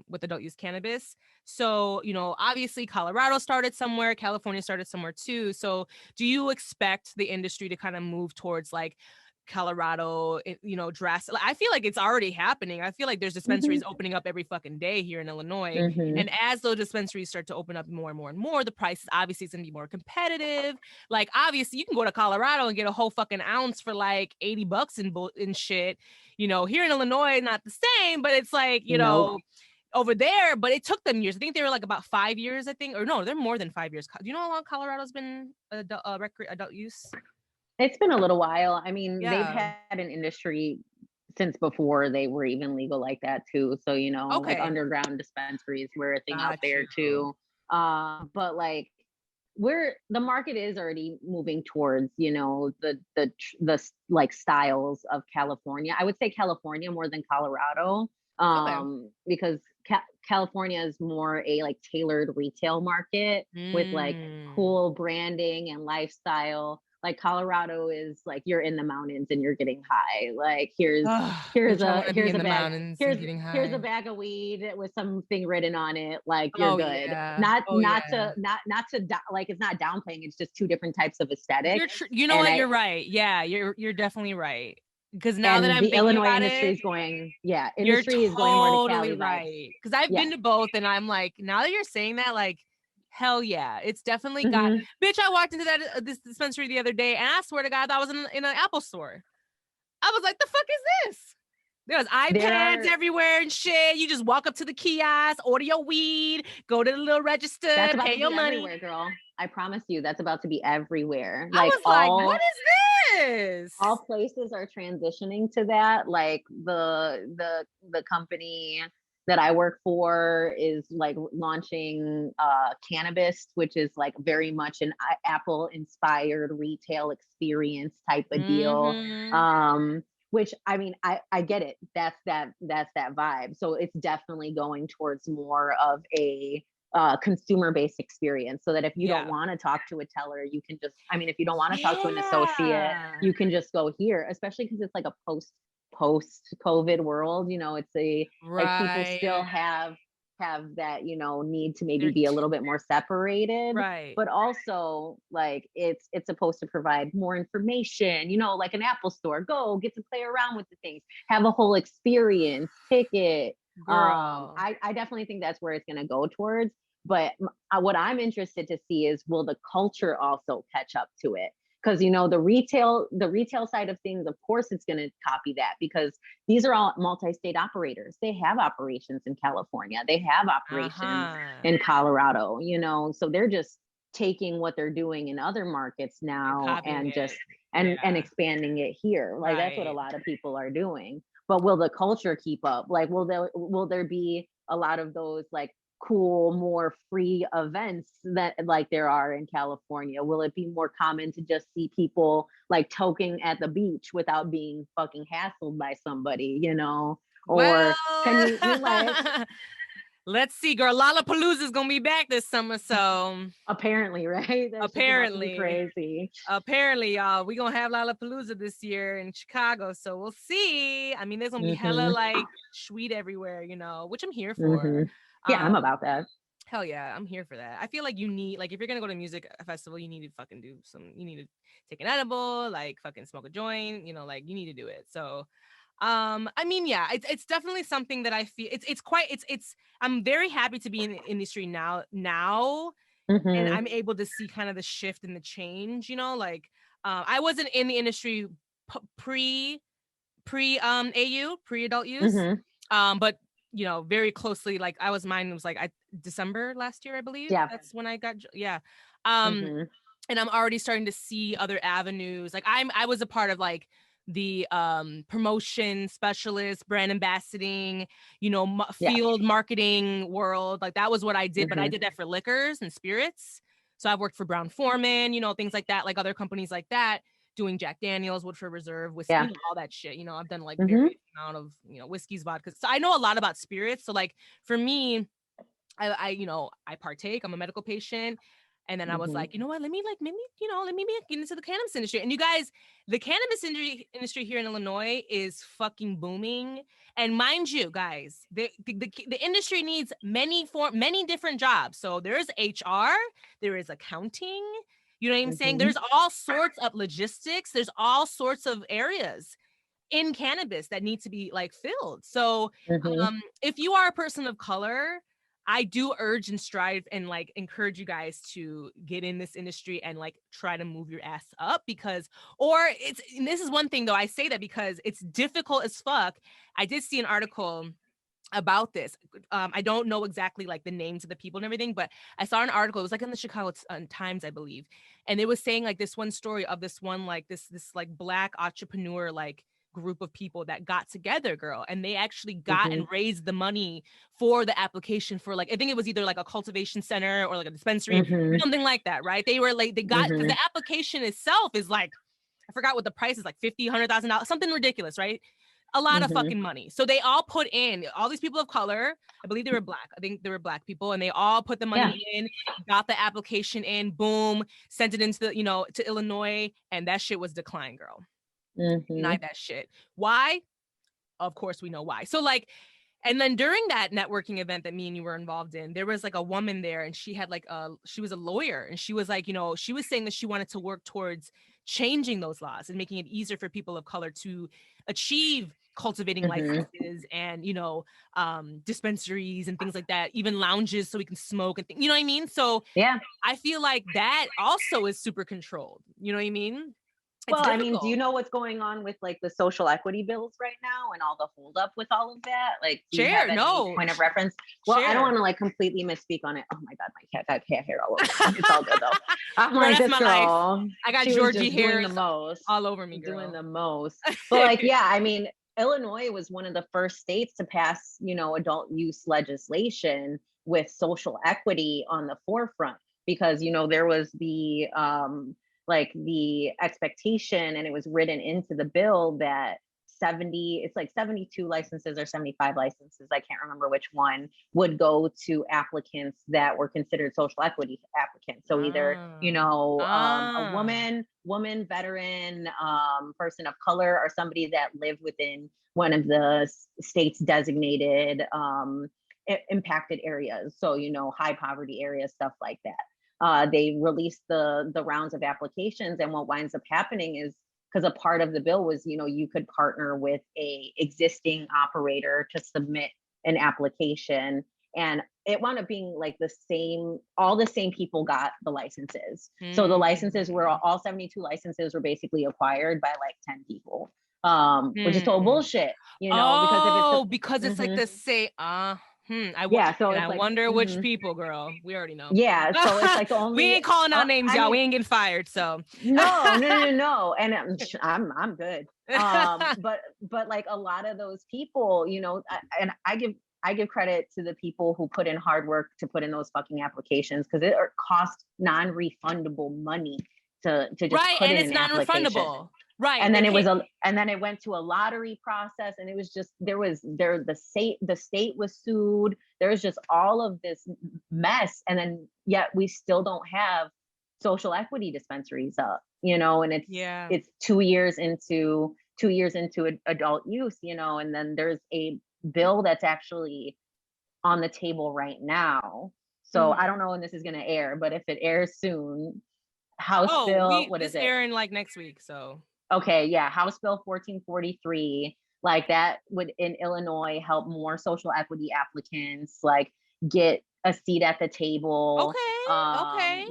with adult use cannabis. So, obviously Colorado started somewhere, California started somewhere too. So do you expect the industry to kind of move towards like Colorado, drastic? I feel like it's already happening. I feel like there's Mm-hmm. dispensaries opening up every fucking day here in Illinois. Mm-hmm. And as those dispensaries start to open up more and more and more, the prices obviously is going to be more competitive. Like, obviously, you can go to Colorado and get a whole fucking ounce for like $80 and shit. Here in Illinois, not the same, but it's like, Nope. over there, but it took them years. I think they were like about 5 years, I think. Or no, they're more than 5 years. Do you know how long Colorado's been adult use? It's been a little while. I mean, they've Yeah. had an industry since before they were even legal like that too. So, like Okay. underground dispensaries were a thing out Got there you. too. But like the market is already moving towards, the like styles of California. I would say California more than Colorado. Okay. Because California is more a like tailored retail market with like Mm. cool branding and lifestyle. Like Colorado is like you're in the mountains and you're getting high. Like Ugh, here's bitch, I a want to be here's in a the bag mountains and here's getting here's a high. bag of weed with something written on it. Like you're Oh good. yeah. Not Oh not yeah. to not to like it's not downplaying. It's just two different types of aesthetic. You know And what? I You're right. Yeah, you're definitely right. Because now that and I'm the thinking Illinois about industry it, is going. Yeah, you're industry is going more to totally Cali vibes. right. Because I've Yeah. been to both, and I'm like, now that you're saying that, like, hell yeah, it's definitely got. Mm-hmm. Bitch, I walked into that this dispensary the other day, and I swear to God, I was in an Apple store. I was like, the fuck is this? There's There iPads are everywhere and shit. You just walk up to the kiosk, order your weed, go to the little register, That's about pay to your be money. everywhere, girl. I promise you, that's about to be everywhere. I Like was like, what is all this? places are transitioning to that. Like the company that I work for is like launching Cannabis, which is like very much an Apple inspired retail experience type of deal. Mm-hmm. Which I mean, I get it. That's that vibe. So it's definitely going towards more of a consumer-based experience, so that if you don't Yeah. want to talk to a teller, you can just, I mean, if you don't want to talk to an associate, Yeah. you can just go here, especially because it's like a post COVID world. It's like people still Right. have that, need to maybe They're be a little bit more separated, right. but also like it's supposed to provide more information, like an Apple store, go get to play around with the things, have a whole experience, pick it. Girl. I definitely think that's where it's going to go towards. But what I'm interested to see is, will the culture also catch up to it? Because the retail side of things, of course, it's going to copy that, because these are all multi-state operators. They have operations in California. They have operations Uh-huh. in Colorado. So they're just taking what they're doing in other markets And now copying and it. just and Yeah. expanding it here. Like that's what a Right. lot of people are doing. But will the culture keep up? Like, will there be a lot of those like cool, more free events that like there are in California? Will it be more common to just see people like toking at the beach without being fucking hassled by somebody, Well, Or can you like, let's see, girl. Lollapalooza's gonna be back this summer, so apparently, right? That's just about to be apparently, crazy. y'all, we gonna have Lollapalooza this year in Chicago, so we'll see. I mean, there's gonna be hella Mm-hmm. like sweet everywhere, which I'm here for. Mm-hmm. Yeah, I'm Um, about that. hell yeah, I'm here for that. I feel like you need, like, if you're gonna go to a music festival, you need to fucking you need to take an edible, like fucking smoke a joint, like you need to do it. So I mean, yeah, it's definitely something that I feel it's I'm very happy to be in the industry now, and Mm-hmm. I'm able to see kind of the shift and the change, you know, like I wasn't in the industry pre AU, pre adult use. Mm-hmm. But you know, very closely, like mine was like December last year, I believe. Yeah. That's when I got, yeah. Um, Mm-hmm. and I'm already starting to see other avenues. Like I was a part of like the promotion specialist, brand ambassading, you know, Yeah. field marketing world. Like that was what I did, but I Mm-hmm. did that for liquors and spirits. So I've worked for Brown Foreman, you know, things like that, like other companies like that, doing Jack Daniels, Woodford Reserve, whiskey, you Yeah. know, all that shit. You know, I've done like Mm-hmm. various amount of, you know, whiskeys, vodkas. So I know a lot about spirits. So like for me, you know, I partake. I'm a medical patient. And then I was Mm-hmm. like, you know what? Let me like maybe, you know, let me get into the cannabis industry. And you guys, the cannabis industry here in Illinois is fucking booming. And mind you, guys, the industry needs many different jobs. So there's HR, there is accounting. You know what I'm saying? Mm-hmm. There's all sorts of logistics. There's all sorts of areas in cannabis that need to be like filled. So Mm-hmm. if you are a person of color, I do urge and strive and like encourage you guys to get in this industry and like try to move your ass up because, or it's, and this is one thing though, I say that because it's difficult as fuck. I did see an article about this. I don't know exactly like the names of the people and everything, but I saw an article. It was like in the Chicago Times, I believe, and it was saying like this one story of this one like this like black entrepreneur like group of people that got together, girl, and they actually got Mm-hmm. and raised the money for the application for like I think it was either like a cultivation center or like a dispensary, Mm-hmm. something like that, right? They were like they got because Mm-hmm. the application itself is like I forgot what the price is like $50,000, $100,000, something ridiculous, right? A lot of Mm-hmm. fucking money. So they all put in all these people of color. I believe they were black. I think they were black people, and they all put the Yeah. money in, got the application in, boom, sent it into the, you know, to Illinois, and that shit was declined, girl. Mm-hmm. Denied that shit. Why? Of course we know why. So like and then during that networking event that me and you were involved in, there was like a woman there and she had like she was a lawyer and she was like, you know, she was saying that she wanted to work towards changing those laws and making it easier for people of color to achieve cultivating Mm-hmm. licenses and, you know, dispensaries and things like that, even lounges so we can smoke and you know what I mean? So Yeah. I feel like that also is super controlled. You know what I mean? It's Well, I mean, do you difficult. know what's going on with like the social equity bills right now and all the holdup with all of that? Like, do you have Share, any no, point of reference? Well, I don't share. want to like completely misspeak on it. Oh my God, my cat got cat hair all over me. It's all good though. I'm Girl, like, that's this my life. girl, I got she was Georgie just doing the hairs most, all over me, doing girl. the most. But like, yeah, I mean, Illinois was one of the first states to pass, you know, adult use legislation with social equity on the forefront because, you know, there was like the expectation and it was written into the bill that 70 it's like 72 licenses or 75 licenses, I can't remember which one, would go to applicants that were considered social equity applicants. So either, you Ah. know, a Ah. woman, veteran, person of color, or somebody that lived within one of the state's designated impacted areas, so you know, high poverty areas, stuff like that. They released the rounds of applications, and what winds up happening is because a part of the bill was, you know, you could partner with a existing operator to submit an application, and it wound up being like all the same people got the licenses. So the licenses were Mm. all 72 licenses were basically acquired by like 10 people, which is total Hmm. bullshit, you know, because if it's a Oh, because it's like mhm. the say, Yeah, so and it's I like wonder which mhm. people, girl. We already know. Yeah, so it's like the We only ain't calling out names, I y'all. We mean, ain't getting fired. So, no, no, no, no. And I'm good. But like a lot of those people, you know, and I give credit to the people who put in hard work to put in those fucking applications because it cost non-refundable money to just right, put and in it's an application. non-refundable. Right, And they then can't. and then it went to a lottery process, and it was just the state was sued. There was just all of this mess, and then yet we still don't have social equity dispensaries up, you know, and Yeah. it's 2 years into 2 years into adult use, you know, and then there's a bill that's actually on the table right now. So I Mhm. don't know when this is going to air, but if it airs soon, House Oh, Bill, we what is this it? airing like next week. So, Okay, yeah, House Bill 1443 like that would in Illinois help more social equity applicants like get a seat at the table, Okay.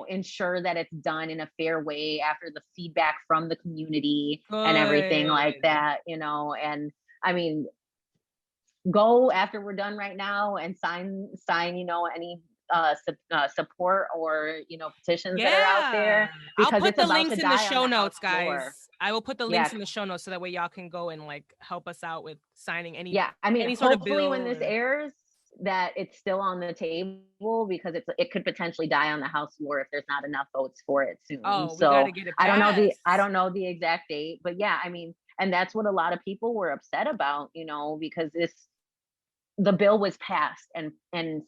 ensure that it's done in a fair way after the feedback from the community and everything like Good. that, and I mean, go after we're done right now and sign, any support or, petitions that are out Yeah. there, I'll because put it's the about links to in the die on show the House notes, floor. guys. I will put the Yeah. links in the show notes so that way y'all can go and like help us out with signing Yeah. I mean, any sort of hopefully when bill this or airs that it's still on the table, because it could potentially die on the House floor if there's not enough votes for it soon. we got So to get it I don't know passed. the exact date, but yeah, I mean, and that's what a lot of people were upset about, because the bill was passed, and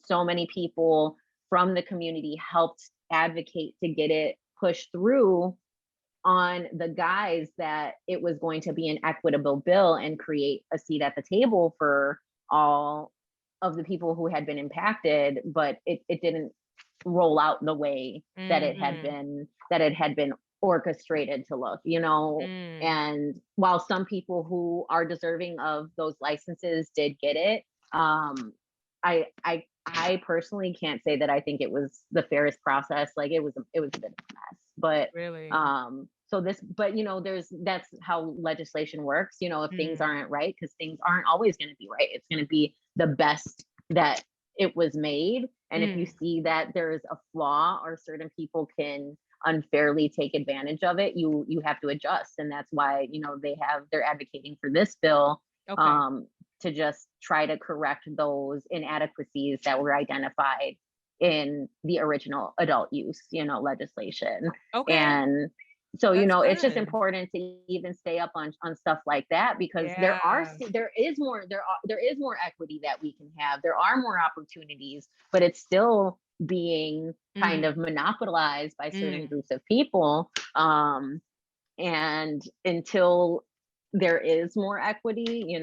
so many people from the community helped advocate to get it pushed through on the guise that it was going to be an equitable bill and create a seat at the table for all of the people who had been impacted, but it didn't roll out the way that it had been orchestrated to look, and while some people who are deserving of those licenses did get it, I personally can't say that I think it was the fairest process. Like it was a bit of a mess, but Really? that's how legislation works. If things aren't right, because things aren't always going to be right. It's going to be the best that it was made. And if you see that there's a flaw or certain people can unfairly take advantage of it, you have to adjust. And that's why, they're advocating for this bill. Okay. To just try to correct those inadequacies that were identified in the original adult use, legislation. Okay. And so, That's it's just good. important to even stay up on stuff like that, because Yeah. there is more equity that we can have. There are more opportunities, but it's still being kind of monopolized by certain groups of people. And until there is more equity,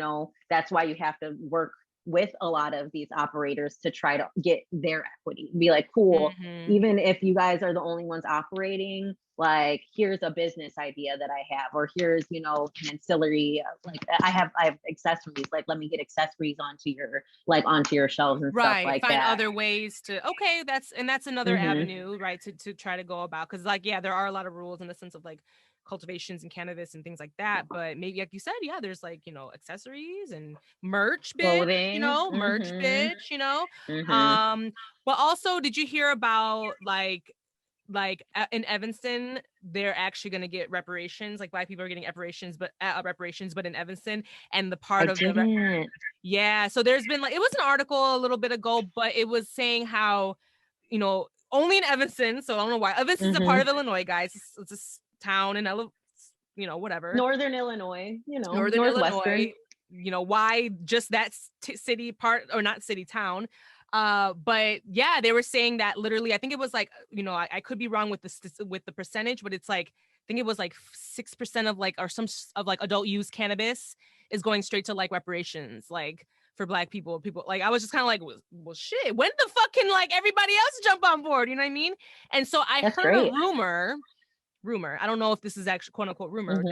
that's why you have to work with a lot of these operators to try to get their equity. Be like, cool, even if you guys are the only ones operating, like here's a business idea that I have, or here's, an ancillary, like I have accessories, like let me get accessories onto your shelves and stuff like Find that. other ways to, that's another avenue, right, to try to go about, because like, yeah, there are a lot of rules in the sense of like cultivations and cannabis and things like that, but maybe like you said, yeah, there's like, accessories and merch Clothing. But also, did you hear about like in Evanston, they're actually going to get reparations, like Black people are getting reparations, but in Evanston, and the part of the yeah, so there's been like, it was an article a little bit ago, but it was saying how, only in Evanston, so I don't know why Evanston's a part of Illinois, guys. It's a town in whatever, Northern Illinois, Northern Northwestern. Illinois. Why just that city part, or not city, town? But yeah, they were saying that literally, I think it was like, I could be wrong with the percentage, but it's like, I think it was like 6% of like, or some of like adult use cannabis is going straight to like reparations, like for Black people. Like, I was just kind of like, well, shit, when the fuck can like everybody else jump on board? You know what I mean? And so I heard a rumor. I don't know if this is actually quote unquote rumor,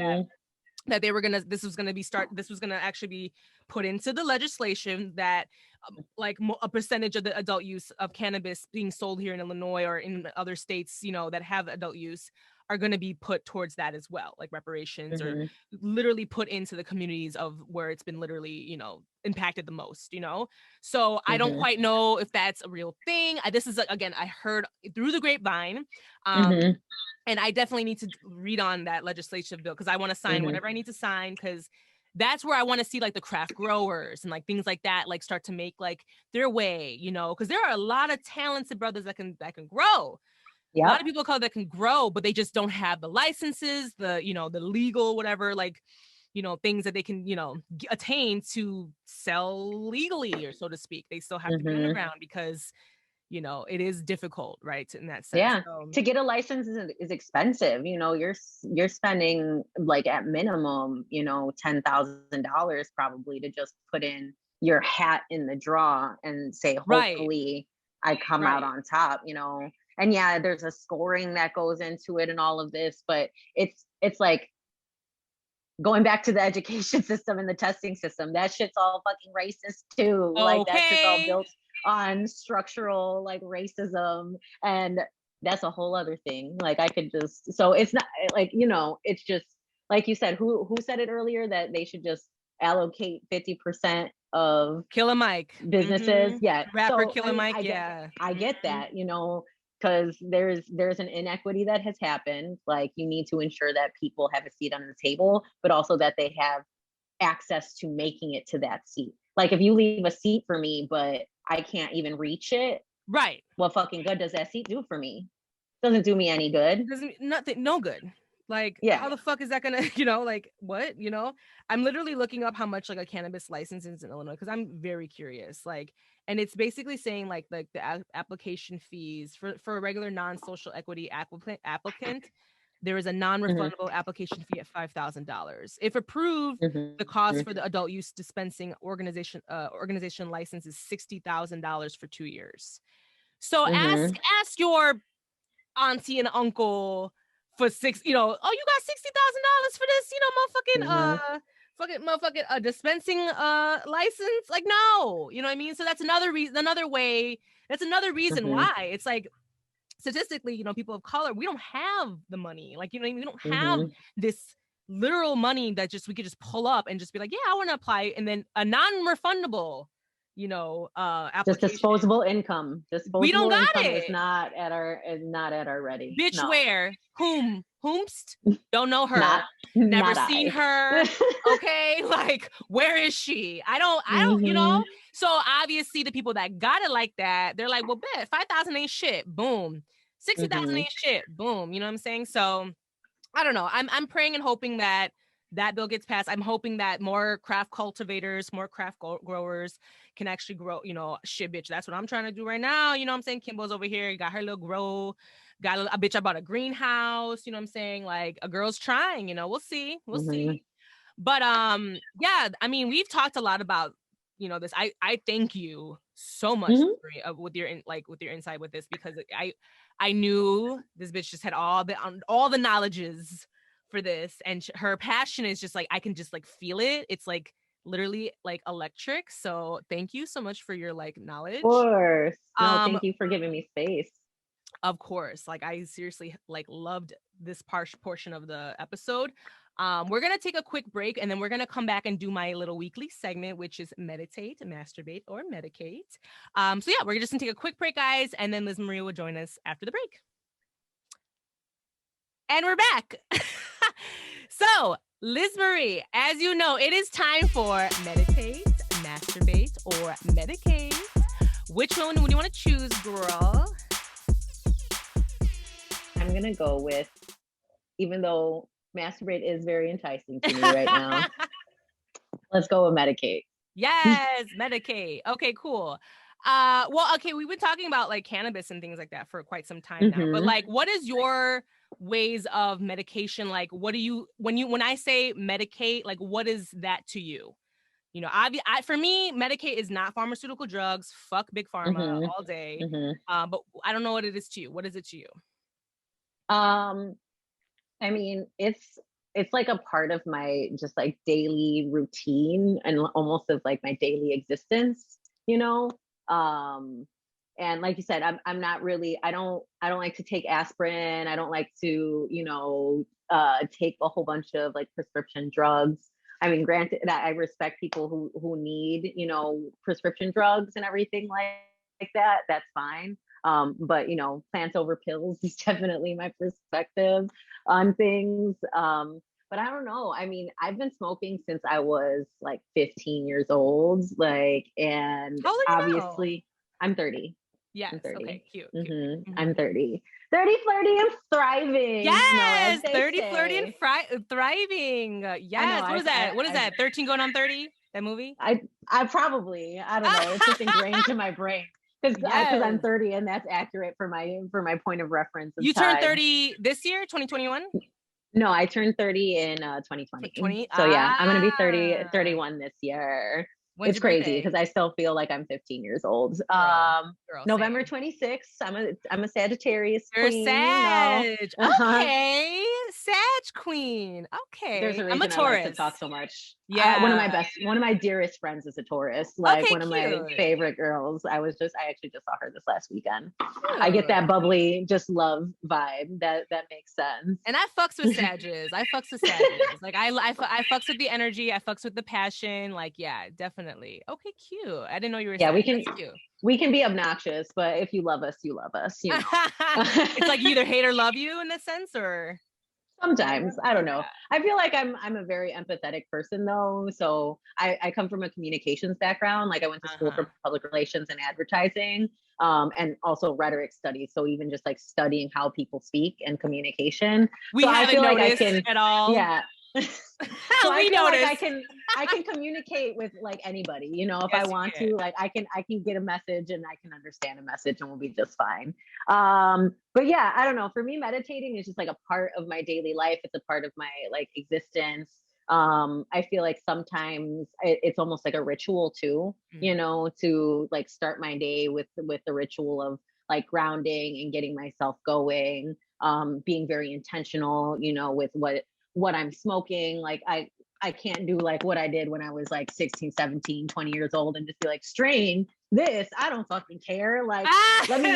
that this was gonna actually be put into the legislation, that like a percentage of the adult use of cannabis being sold here in Illinois or in other states, that have adult use, are going to be put towards that as well, like reparations, or literally put into the communities of where it's been literally, impacted the most, So I don't quite know if that's a real thing. This is, again, I heard through the grapevine. And I definitely need to read on that legislative bill, because I want to sign whatever I need to sign, because that's where I want to see like the craft growers and like things like that, like start to make like their way, because there are a lot of talented brothers that can grow. Yep. A lot of people of color that can grow, but they just don't have the licenses, the legal, whatever, like, things that they can, attain to sell legally, or so to speak. They still have to be underground, because it is difficult, right, in that sense. Yeah, to get a license is expensive. You're spending like at minimum, $10,000 probably to just put in your hat in the draw and say, hopefully I come out on top. And yeah, there's a scoring that goes into it and all of this, but it's like going back to the education system and the testing system, that shit's all fucking racist too. Like that shit's all built on structural like racism, and that's a whole other thing. Like I could just, so it's not like, you know, it's just like you said, who said it earlier that they should just allocate 50% of Killer Mike businesses. Yeah. Rapper So Killer Mike. I get that, you know, because there's an inequity that has happened. Like you need to ensure that people have a seat on the table, but also that they have access to making it to that seat. Like if you leave a seat for me, but I can't even reach it, right? What fucking good does that seat do for me? Doesn't do me any good. Doesn't, nothing, no good. Like, yeah. How the fuck is that gonna, you know, like what, you know? I'm literally looking up how much like a cannabis license is in Illinois because I'm very curious. Like, and it's basically saying like the application fees for a regular non-social equity applicant, there is a non-refundable application fee at $5,000. If approved, the cost for the adult use dispensing organization license is $60,000 for 2 years. So ask your auntie and uncle for you know, oh, you got $60,000 for this, you know, motherfucking dispensing license. Like, no, you know what I mean? So that's another reason, that's another reason why it's like, statistically, you know, people of color, we don't have the money. Like, you know, we don't have this literal money that we could just pull up and just be like, yeah, I want to apply. And then a non-refundable, you know, application. Just disposable income. We don't got income it. is not at our ready. Bitch, no. Where? Whomst? Don't know her. Never seen her. Okay, like where is she? I don't, you know. So obviously the people that got it like that, they're like, well, bet 5,000 ain't shit. Boom. 60,000 ain't shit. Boom. You know what I'm saying? So I don't know. I'm praying and hoping that bill gets passed. I'm hoping that more craft cultivators, more craft growers can actually grow, you know, shit, bitch. That's what I'm trying to do right now. You know what I'm saying? Kimbo's over here, got her little grow, got a bitch. I bought a greenhouse. You know what I'm saying? Like a girl's trying, you know, we'll see. We'll see. But yeah, I mean, we've talked a lot about, you know, this. I thank you so much with your insight with this, because I knew this bitch just had all the knowledges for this, and her passion is just like, I can just like feel it. It's like literally like electric. So thank you so much for your like knowledge. Of course. No, thank you for giving me space. Of course. Like I seriously like loved this portion of the episode. We're gonna take a quick break, and then we're gonna come back and do my little weekly segment, which is meditate, masturbate, or medicate. So yeah, we're just gonna take a quick break, guys, and then LizMarie will join us after the break. And we're back. So, LizMarie, as you know, it is time for meditate, masturbate, or medicate. Which one would you want to choose, girl? I'm going to go with, even though masturbate is very enticing to me right now, let's go with medicate. Yes, medicate. Okay, cool. Well, okay, we've been talking about like cannabis and things like that for quite some time now, but like, what is your ways of medication? Like, what do you, when I say medicate, like, what is that to you? You know, for me, medicate is not pharmaceutical drugs. Fuck big pharma all day. But I don't know what it is to you. What is it to you? I mean, it's like a part of my just like daily routine and almost of like my daily existence, you know? And like you said, I'm not really, I don't like to take aspirin. I don't like to, you know, take a whole bunch of like prescription drugs. I mean, granted that I respect people who need, you know, prescription drugs and everything like that. That's fine. But you know, plants over pills is definitely my perspective on things. But I don't know. I mean, I've been smoking since I was like 15 years old. Like, and obviously I'm 30. Yes. I'm 30. Okay. Cute. I'm 30. 30, flirty, and thriving. Yes. 30, flirty, and thriving. Yes. What is that? What is that? 13 going on 30? That movie? I probably, I don't know. It's just ingrained to my brain. Because I'm 30, and that's accurate for my point of reference. You turned 30 this year, 2021? No, I turned 30 in 2020. So yeah, I'm gonna be 31 this year. When's It's your crazy birthday? because I still feel like I'm 15 years old. Girl, November same. 26th. I'm a Sagittarius You're queen, you know. Sag. Uh-huh. Okay. Sag queen. There's Okay. a I'm a reason I like to Taurus. talk so much. Yeah. One of my dearest friends is a Taurus. Like Okay, one of my cute. favorite girls. I actually just saw her this last weekend. I get Cute. that bubbly, just love vibe. That makes sense. And I fucks with Sages. I fucks with Sages. Like I fucks with the energy. I fucks with the passion. Like, yeah, definitely. Okay, cute. I didn't know you were Yeah, Sag. That's cute. we can be obnoxious, but if you love us, you love us, you know. It's like you either hate or love you in that sense, or Sometimes I don't know. yeah. I feel like I'm a very empathetic person though. So I come from a communications background. Like I went to school Uh-huh. for public relations and advertising, and also rhetoric studies. So even just like studying how people speak and communication. We So I haven't feel like I noticed can, at all. yeah. So I We feel like noticed. I can communicate with like anybody, you know, if I Yes, you want can. to, like I can get a message and I can understand a message and we'll be just fine. But yeah, I don't know. For me, meditating is just like a part of my daily life. It's a part of my like existence. I feel like sometimes it's almost like a ritual too, you know, to like start my day with the ritual of like grounding and getting myself going, being very intentional, you know, with what I'm smoking. Like I can't do like what I did when I was like 16, 17, 20 years old and just be like, strain this. I don't fucking care. Like, let me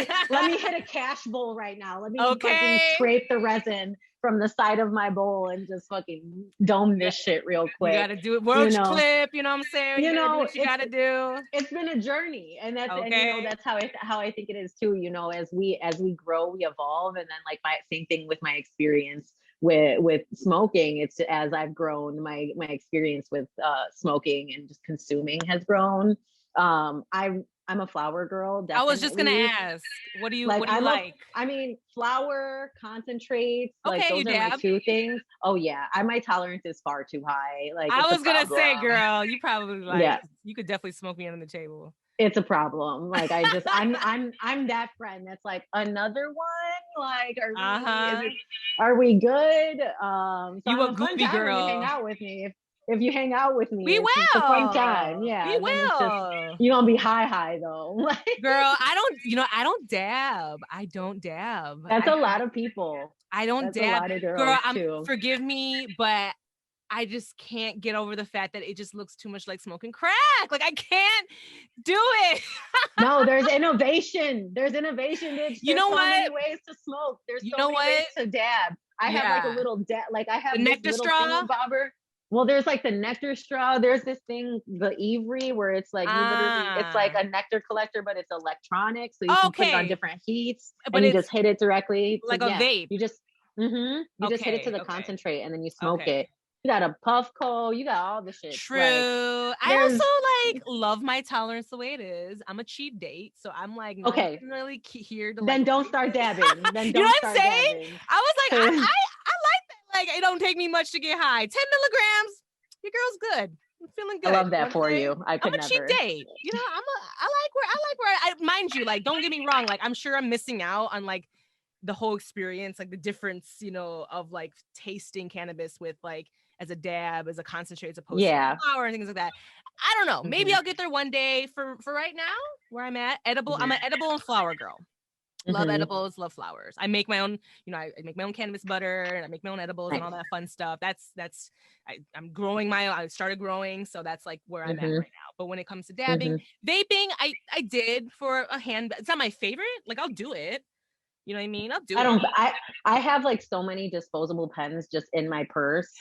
hit a cash bowl right now. Let me fucking Okay. scrape the resin from the side of my bowl and just fucking dome this shit real quick. You gotta do it. World you know? clip, you know what I'm saying? You gotta do what you gotta do. It's been a journey, and that's Okay. and you know that's how I think it is too. You know, as we grow, we evolve, and then like my same thing with my experience with smoking. It's as I've grown, my experience with smoking and just consuming has grown. I'm a flower girl, I was just gonna definitely. ask, what do you Like what do I you love, like? I mean, flower, concentrates, like Okay, you those are my dab. two things. Oh yeah, my tolerance is far too high. Like I it's a was gonna say, problem. girl, you probably like Yeah, you could definitely smoke me under the table. it's a problem. Like I'm that friend that's like another one. Like Uh-huh. are we good? So You I'm a a fun groovy time when you hang girl. out with me. If you hang out with me, We it's a fun time. will. We Yeah. Then it's just will. you gonna be high though. Girl, I don't dab. I don't dab. That's a lot of people. I don't That's a dab. lot of Girl, girls too. forgive me, but I just can't get over the fact that it just looks too much like smoking crack. Like I can't do it. No, there's innovation. There's innovation, bitch. You There's know so many what? ways to smoke. There's You so know many ways what? to dab. I have like a Yeah. little like I The have this nectar little straw. thingy bobber. Well, there's like the nectar straw. There's this thing, the Ivory, where it's like you literally, it's like a nectar collector, but it's electronic, so you can put it on Okay. different heats, But and you it's just hit it directly to like a vape. You just you just hit it to Okay. the Okay. concentrate, and then you smoke Okay. it. You got a Puffco, you got all the shit. True. Like I there's also like love my tolerance the way it is. I'm a cheap date, so I'm like not okay. even really here to Then like. don't start dabbing. Then You know don't what I'm start saying? dabbing. I was like, I like that. Like, it don't take me much to get high. 10 milligrams, your girl's good. I'm feeling good. I love that You know for you. I could I'm a cheap never. date. You know, I like where I mind you, like, don't get me wrong. Like, I'm sure I'm missing out on like the whole experience, like the difference, you know, of like tasting cannabis with like as a dab, as a concentrate, as opposed to flower and things like that. I don't know. Maybe I'll get there one day. For right now, where I'm at, edible. I'm an edible and flower girl. Love edibles, love flowers. I make my own, you know, I make my own cannabis butter and I make my own edibles and all that fun stuff. I'm growing I started growing. So that's like where I'm at right now. But when it comes to dabbing, vaping, I did for a hand. It's not my favorite. Like I'll do it. You know what I mean? I'll do it. I have like so many disposable pens just in my purse.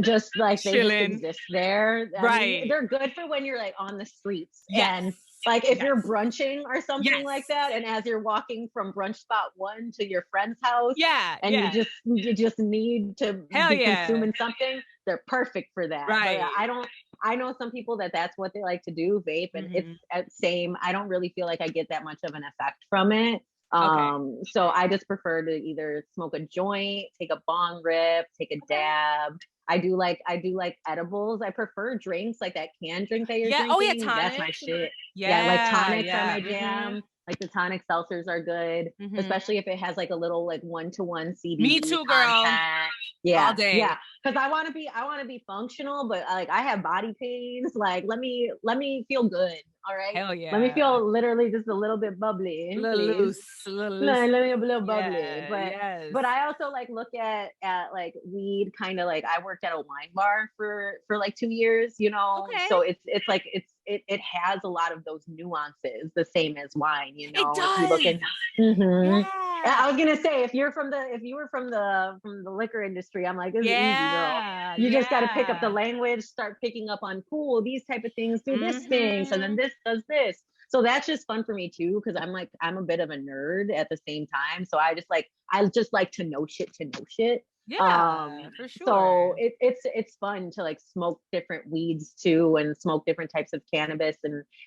just like they just exist there. Right. I mean, they're good for when you're like on the streets. And like if you're brunching or something like that, and as you're walking from brunch spot 1 to your friend's house, and you just need to be consuming something, they're perfect for that. Right. But I know some people that's what they like to do, vape, and it's same. I don't really feel like I get that much of an effect from it. So I just prefer to either smoke a joint, take a bong rip, take a dab. I do like edibles. I prefer drinks like that canned drink that you're drinking. Oh yeah, tonic. That's my shit. Yeah, like tonics are my jam. Like the tonic seltzers are good, especially if it has like a little like 1-to-1 CBD Me too, girl. content. Yeah, all day. Yeah, because I want to be functional, but like I have body pains. Like let me feel good. All right. Hell yeah. Let me feel literally just a little bit bubbly, a little please. loose, a little No, loose. let me a little bubbly. Yeah, But I also like look at like weed kind of like I worked at a wine bar for like 2 years, you know. Okay. So it's like it has a lot of those nuances, the same as wine, you know. It does. If you look at Yeah. I was gonna say if you were from the liquor industry, I'm like, this is easy, girl. You just got to pick up the language, start picking up on cool, these type of things, do this thing, so then this does this. So that's just fun for me too, because I'm a bit of a nerd at the same time. So I just like to know shit. Yeah, for sure. So it's fun to like smoke different weeds too, and smoke different types of cannabis,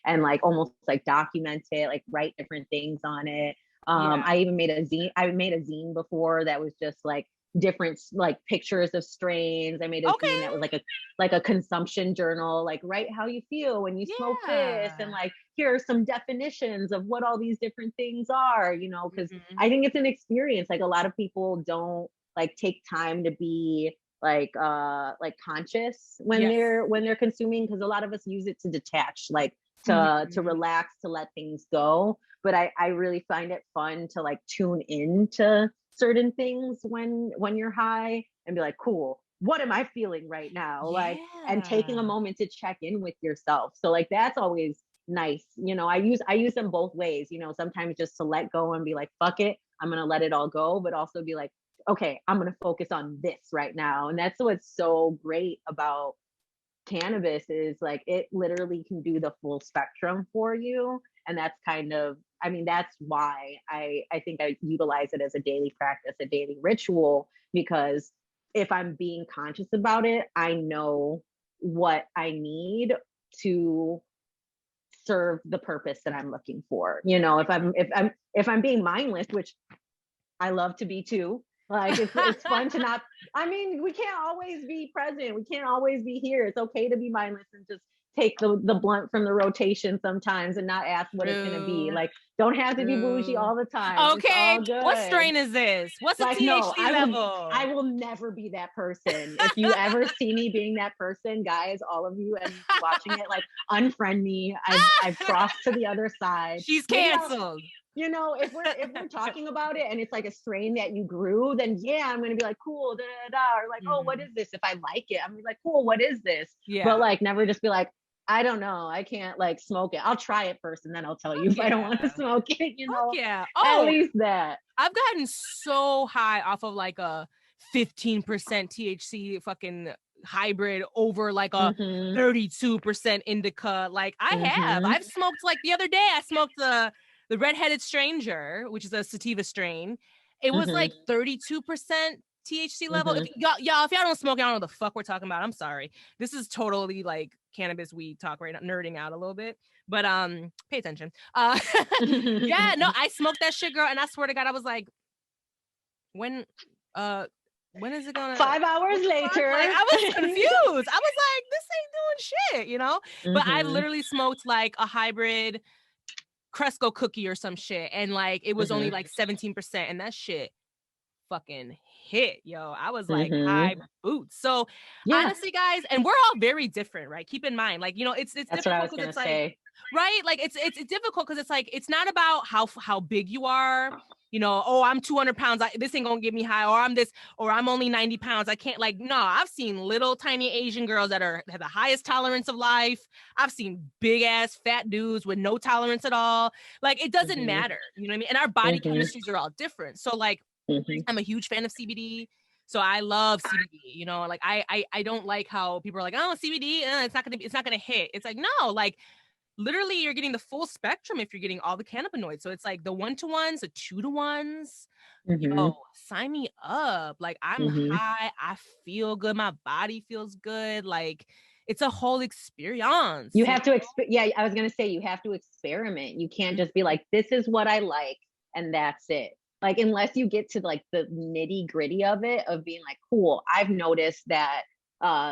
and like almost like document it, like write different things on it. I even made a zine. I made a zine before that was just like different like pictures of strains. I made a zine that was like a consumption journal, like write how you feel when you smoke this, and like here are some definitions of what all these different things are, you know, because I think it's an experience. Like a lot of people don't like take time to be like conscious when they're consuming, because a lot of us use it to detach, like to relax, to let things go. But I really find it fun to like tune into certain things when you're high and be like, cool, what am I feeling right now? Like, and taking a moment to check in with yourself. So like that's always nice. You know, I use them both ways, you know, sometimes just to let go and be like, fuck it, I'm gonna let it all go, but also be like, okay, I'm gonna focus on this right now. And that's what's so great about cannabis, is like it literally can do the full spectrum for you. And that's kind of, I mean, that's why I think I utilize it as a daily practice, a daily ritual, because if I'm being conscious about it, I know what I need to serve the purpose that I'm looking for. You know, if I'm being mindless, which I love to be too. Like it's fun to not, I mean, we can't always be present. We can't always be here. It's okay to be mindless and just take the blunt from the rotation sometimes and not ask what it's going to be. Like, don't have to be bougie all the time. Okay. It's all good. What strain is this? What's the like, THC level? I will never be that person. If you ever see me being that person, guys, all of you and watching it, like unfriend me. I've crossed to the other side. She's canceled. You know, if we're talking about it and it's like a strain that you grew, then yeah, I'm gonna be like, cool, da da da, or like, oh, what is this? If I like it, I'm gonna be like, cool, what is this? Yeah. But like, never just be like, I don't know, I can't like smoke it. I'll try it first and then I'll tell you if I don't want to smoke it. You know, at least that. I've gotten so high off of like a 15% THC fucking hybrid over like a 32% indica. Like I've smoked, like the other day I smoked the Redheaded Stranger, which is a sativa strain. It was like 32% THC level. If y'all if y'all don't smoke, y'all don't know the fuck we're talking about. I'm sorry. This is totally like cannabis weed talk right now, nerding out a little bit. But pay attention. Yeah, no, I smoked that shit, girl, and I swear to God, I was like, when is it gonna 5 hours later? Like, I was confused. I was like, this ain't doing shit, you know? But I literally smoked like a hybrid Cresco cookie or some shit, and like it was only like 17%, and that shit fucking hit, yo. I was like, high boots. So honestly, guys, and we're all very different, right? Keep in mind, like, you know, it's that's what I was gonna say. Like, right, like it's difficult because it's like it's not about how big you are. You know, oh, I'm 200 pounds. This ain't gonna get me high, or I'm this, or I'm only 90 pounds. I can't, like, no, I've seen little tiny Asian girls that have the highest tolerance of life. I've seen big ass fat dudes with no tolerance at all. Like, it doesn't matter. You know what I mean? And our body chemistries are all different. So like, I'm a huge fan of CBD. So I love CBD, you know, like I don't like how people are like, oh, CBD, it's not gonna hit. It's like, no, like, literally you're getting the full spectrum if you're getting all the cannabinoids. So it's like the 1-to-1s, the 2-to-1s. Yo, sign me up. Like, I'm high, I feel good, my body feels good. Like, it's a whole experience. You have to I was gonna say, you have to experiment. You can't just be like, this is what I like and that's it. Like, unless you get to like the nitty gritty of it, of being like, cool, I've noticed that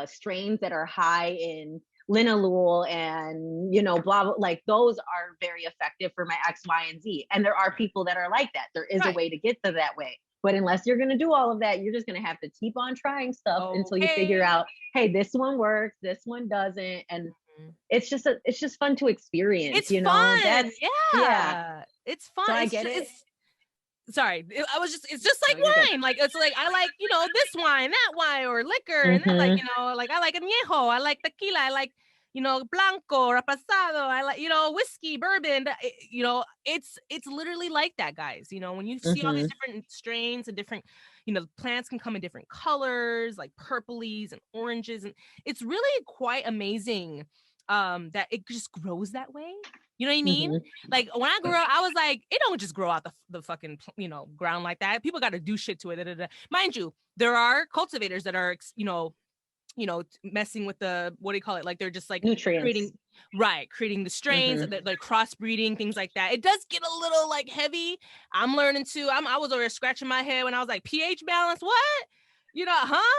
strains that are high in linalool and, you know, blah, blah, like those are very effective for my X, Y, and Z. And there are people that are like that. There is a way to get to that way. But unless you're going to do all of that, you're just going to have to keep on trying stuff until you figure out, hey, this one works, this one doesn't. And it's just fun to experience. It's fun. That's, yeah. It's fun. So I get it. Sorry, it's just like wine. Like, it's like, I like, you know, this wine, that wine, or liquor. And then, like, you know, like, I like añejo, I like tequila, I like, you know, blanco, reposado, I like, you know, whiskey, bourbon, you know, it's literally like that, guys. You know, when you see all these different strains and different, you know, plants can come in different colors, like purplies and oranges. And it's really quite amazing that it just grows that way. You know what I mean? Like, when I grew up, I was like, it don't just grow out the fucking, you know, ground like that. People got to do shit to it. Da, da, da. Mind you, there are cultivators that are, you know, messing with the, what do you call it? Like, they're just like nutrients, creating the strains, they're crossbreeding, things like that. It does get a little like heavy. I'm learning to, I was already scratching my head when I was like, pH balance, what? You know,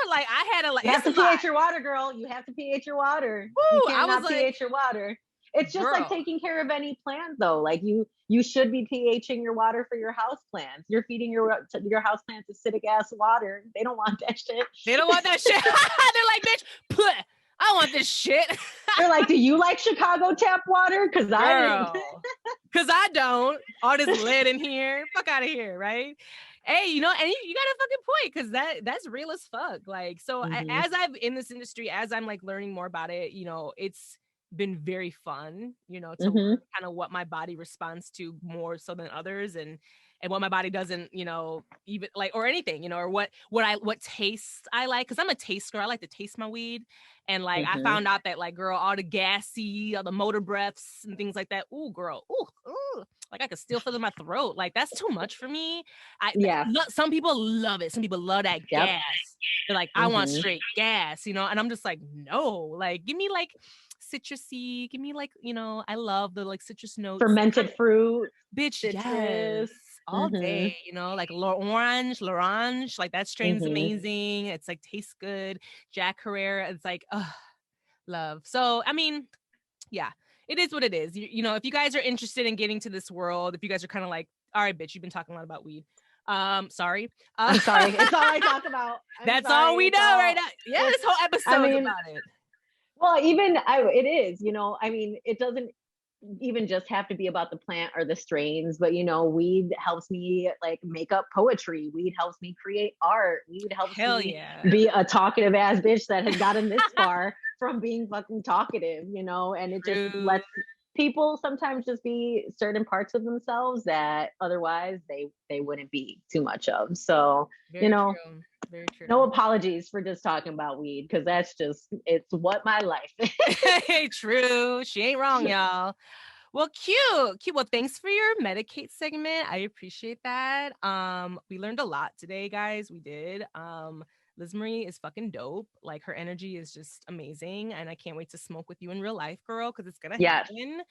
Like, I had to, like, you have to pH your water, girl. You have to pH your water. Woo, you cannot pH your water. It's just like taking care of any plant, though. Like, you should be pHing your water for your house plants. You're feeding your house plants acidic ass water. They don't want that shit. They're like, bitch, put. I want this shit. They're like, do you like Chicago tap water? Because I don't. All this lead in here. Fuck out of here, right? Hey, you know, and you got a fucking point, because that's real as fuck. Like, so as I'm in this industry, as I'm like learning more about it, you know, it's been very fun, you know, to learn kind of what my body responds to more so than others, and what my body doesn't, you know, even like, or anything, you know, or what tastes I like, because I'm a taste girl. I like to taste my weed. And like, I found out that, like, girl, all the gassy, all the motor breaths and things like that, ooh, girl, ooh, like, I could still feel it in my throat. Like, that's too much for me. Some people love it. Some people love that gas. They're like, I want straight gas, you know. And I'm just like, no, like, give me like citrusy, give me like, you know, I love the like citrus notes, fermented fruit, bitch, citrus. Yes, all day, you know, like l'orange, like that strain's amazing. It's like, tastes good. Jack Herrera, it's like, love. So I mean, yeah, it is what it is. You know, if you guys are interested in getting to this world, if you guys are kind of like, all right, bitch, you've been talking a lot about weed. Sorry. I'm sorry. It's all I talk about. That's all we know right now. Yeah, this whole episode is about it. Well, it is, you know, I mean, it doesn't even just have to be about the plant or the strains, but, you know, weed helps me like make up poetry. Weed helps me create art. Weed helps me be a talkative ass bitch that has gotten this far from being fucking talkative, you know, and it just lets people sometimes just be certain parts of themselves that otherwise they wouldn't be too much of. So, you know, very true. No apologies for just talking about weed, because it's what my life is. Hey, true. She ain't wrong, y'all. Well, cute. Well, thanks for your Medicate segment. I appreciate that. We learned a lot today, guys. We did. LizMarie is fucking dope. Like, her energy is just amazing, and I can't wait to smoke with you in real life, girl, because it's gonna happen.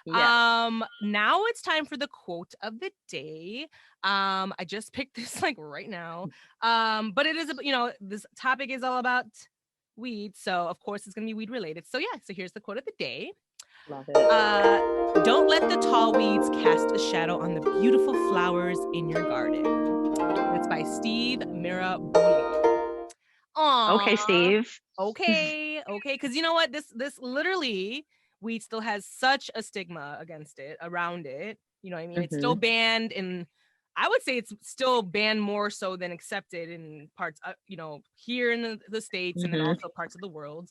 Yes. Now it's time for the quote of the day. I just picked this like right now. But it is, you know, this topic is all about weed, so of course it's gonna be weed related. So yeah, so here's the quote of the day. Love it. Don't let the tall weeds cast a shadow on the beautiful flowers in your garden. That's by Steve Maraboli. Okay, Steve. Okay. Because you know what? This literally, weed still has such a stigma against it, around it. You know what I mean? It's still banned in, I would say it's still banned more so than accepted in parts, you know, here in the States and then also parts of the world.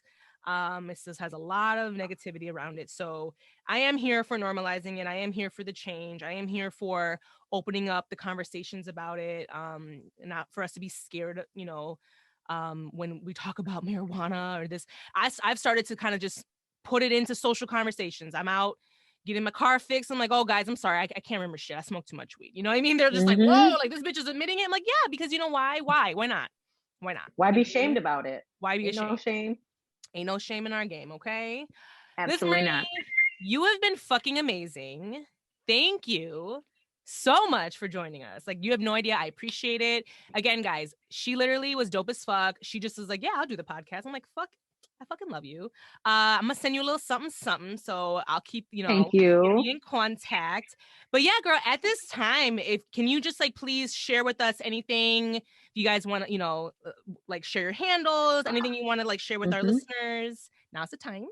It still has a lot of negativity around it. So I am here for normalizing it. I am here for the change. I am here for opening up the conversations about it. Not for us to be scared, you know, when we talk about marijuana or this. I've started to kind of just put it into social conversations. I'm out getting my car fixed. I'm like, oh guys, I'm sorry. I can't remember shit. I smoke too much weed. You know what I mean? They're just like, whoa, like, this bitch is admitting it. I'm like, yeah, because you know why? Why not? Why be shamed about it? Why be ashamed? No shame. Ain't no shame in our game, okay? Absolutely not. You have been fucking amazing. Thank you so much for joining us. Like, you have no idea. I appreciate it. Again, guys, she literally was dope as fuck. She just was like, yeah, I'll do the podcast. I'm like, fuck I fucking love you. I'm gonna send you a little something, something. So I'll keep, Thank you. in contact. But yeah, girl, at this time, can you just like please share with us anything if you guys want to, like share your handles, anything you want to like share with our listeners? Now's the time.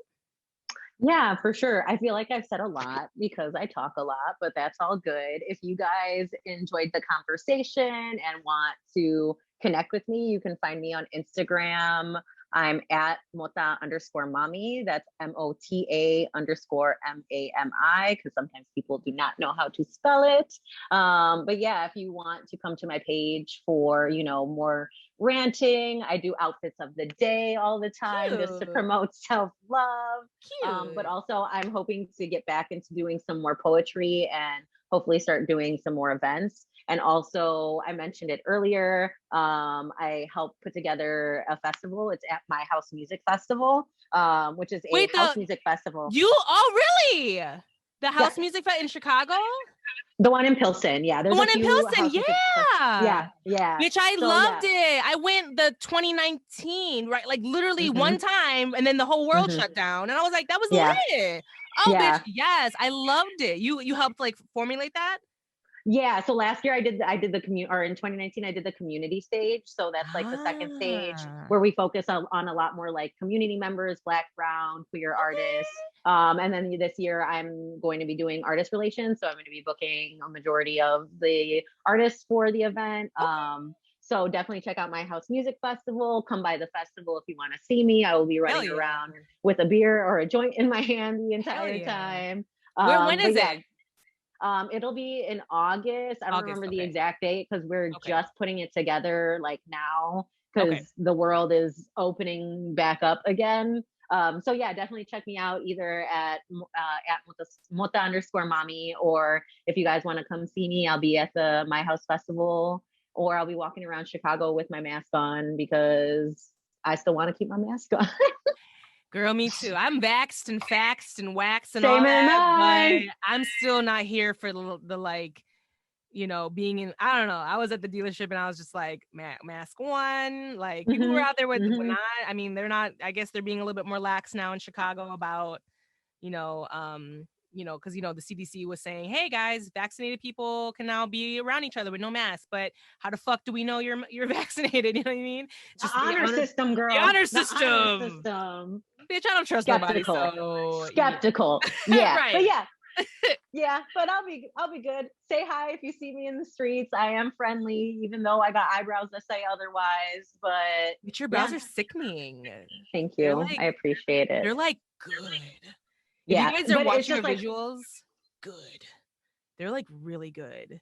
Yeah, for sure. I feel like I've said a lot because I talk a lot, but that's all good. If you guys enjoyed the conversation and want to connect with me, you can find me on Instagram. I'm at Mota_Mami. That's MOTA_MAMI, because sometimes people do not know how to spell it. But yeah, if you want to come to my page for, more ranting, I do outfits of the day all the time just to promote self-love. But also I'm hoping to get back into doing some more poetry and hopefully start doing some more events. And also, I mentioned it earlier, I helped put together a festival. It's at My House Music Festival, which is a house music festival. Really? The house music in Chicago? The one in Pilsen, yeah. There's the one in Pilsen, yeah. Which I loved it. I went the 2019, right? Like literally one time, and then the whole world shut down. And I was like, that was lit. Oh, bitch, yes, I loved it. You helped like formulate that? Yeah. So last year I did the in 2019, I did the community stage. So that's like the second stage where we focus on a lot more like community members, Black, brown, queer artists. And then this year I'm going to be doing artist relations. So I'm going to be booking a majority of the artists for the event. So definitely check out My House Music Festival. Come by the festival if you want to see me. I will be running around with a beer or a joint in my hand the entire time. When is it? It'll be in August. I don't remember the exact date because we're just putting it together like now because the world is opening back up again. So yeah, definitely check me out either at Mota_Mami, or if you guys want to come see me, I'll be at the My House Festival, or I'll be walking around Chicago with my mask on because I still want to keep my mask on. Girl, me too. I'm vaxxed and faxed and waxed and all that, but I'm still not here for the like, being in, I don't know. I was at the dealership and I was just like, mask one. Like people were out there with not, I mean, they're not, I guess they're being a little bit more lax now in Chicago about, because the CDC was saying, hey guys, vaccinated people can now be around each other with no mask. But how the fuck do we know you're vaccinated? You know what I mean? Just the honor system, girl. The honor system. Bitch, I don't trust nobody. So skeptical. Yeah. Right. But yeah, but I'll be good. Say hi if you see me in the streets. I am friendly, even though I got eyebrows that say otherwise. But your brows are sickening. Thank you. I appreciate it. They're like good. Yeah, if you guys are watching your visuals, good. They're like really good.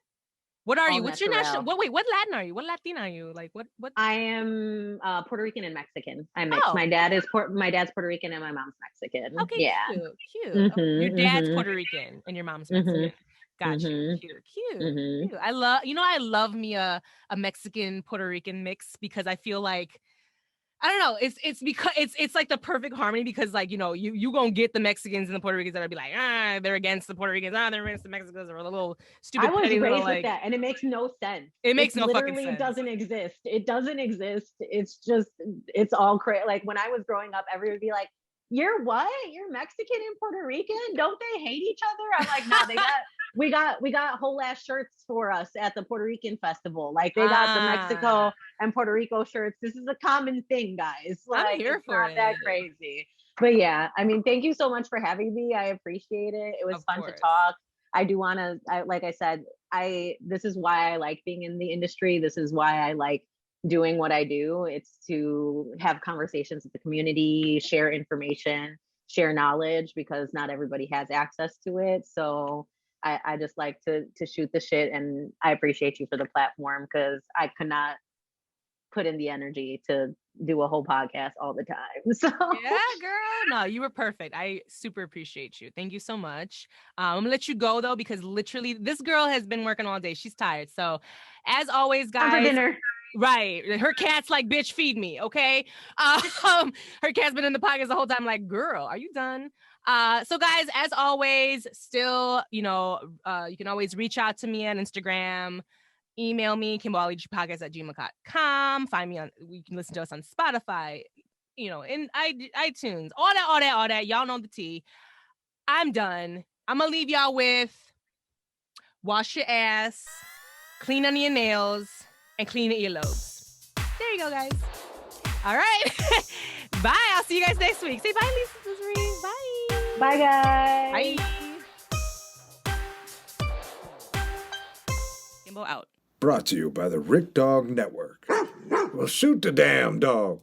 What are you? What's your national? What Latin are you? What Latina are you? Like what? I am Puerto Rican and Mexican. I'm mixed. My dad's Puerto Rican and my mom's Mexican. Okay, yeah. Cute. Your dad's Puerto Rican and your mom's Mexican. Gotcha. Cute. I love me a Mexican Puerto Rican mix because I feel like, I don't know. It's because it's like the perfect harmony because like, you gonna get the Mexicans and the Puerto Ricans that'll be like, they're against the Puerto Ricans. They're against the Mexicans, or a little stupid. I was raised with that and it makes no sense. It makes no fucking sense. It doesn't exist. It doesn't exist. It's just, it's all crazy. Like when I was growing up, everyone would be like, you're what? You're Mexican and Puerto Rican? Don't they hate each other? I'm like, no, we got whole ass shirts for us at the Puerto Rican festival. Like they got the Mexico and Puerto Rico shirts. This is a common thing, guys. Like, I'm here for it. Not that crazy. But yeah, I mean, thank you so much for having me. I appreciate it. It was fun to talk. I do want to, like I said, this is why I like being in the industry. This is why I like doing what I do. It's to have conversations with the community, share information, share knowledge, because not everybody has access to it. So I just like to shoot the shit, and I appreciate you for the platform because I could not put in the energy to do a whole podcast all the time. So yeah, girl, no, you were perfect. I super appreciate you. Thank you so much. I'm gonna let you go though, because literally this girl has been working all day. She's tired. So as always, guys, time for dinner. Right. Her cat's like, bitch, feed me. Okay. Her cat's been in the podcast the whole time. Like, girl, are you done? So guys, as always, still, you can always reach out to me on Instagram, email me, kimbologypodcast@gmail.com. Find me you can listen to us on Spotify, in iTunes, all that. Y'all know the tea. I'm done. I'm gonna leave y'all with wash your ass, clean under your nails, and clean the earlobes. There you go, guys. All right. Bye. I'll see you guys next week. Say bye, LizMarie. Bye. Bye, guys. Bye. Kimbo out. Brought to you by the Rick Dog Network. Well, shoot the damn dog.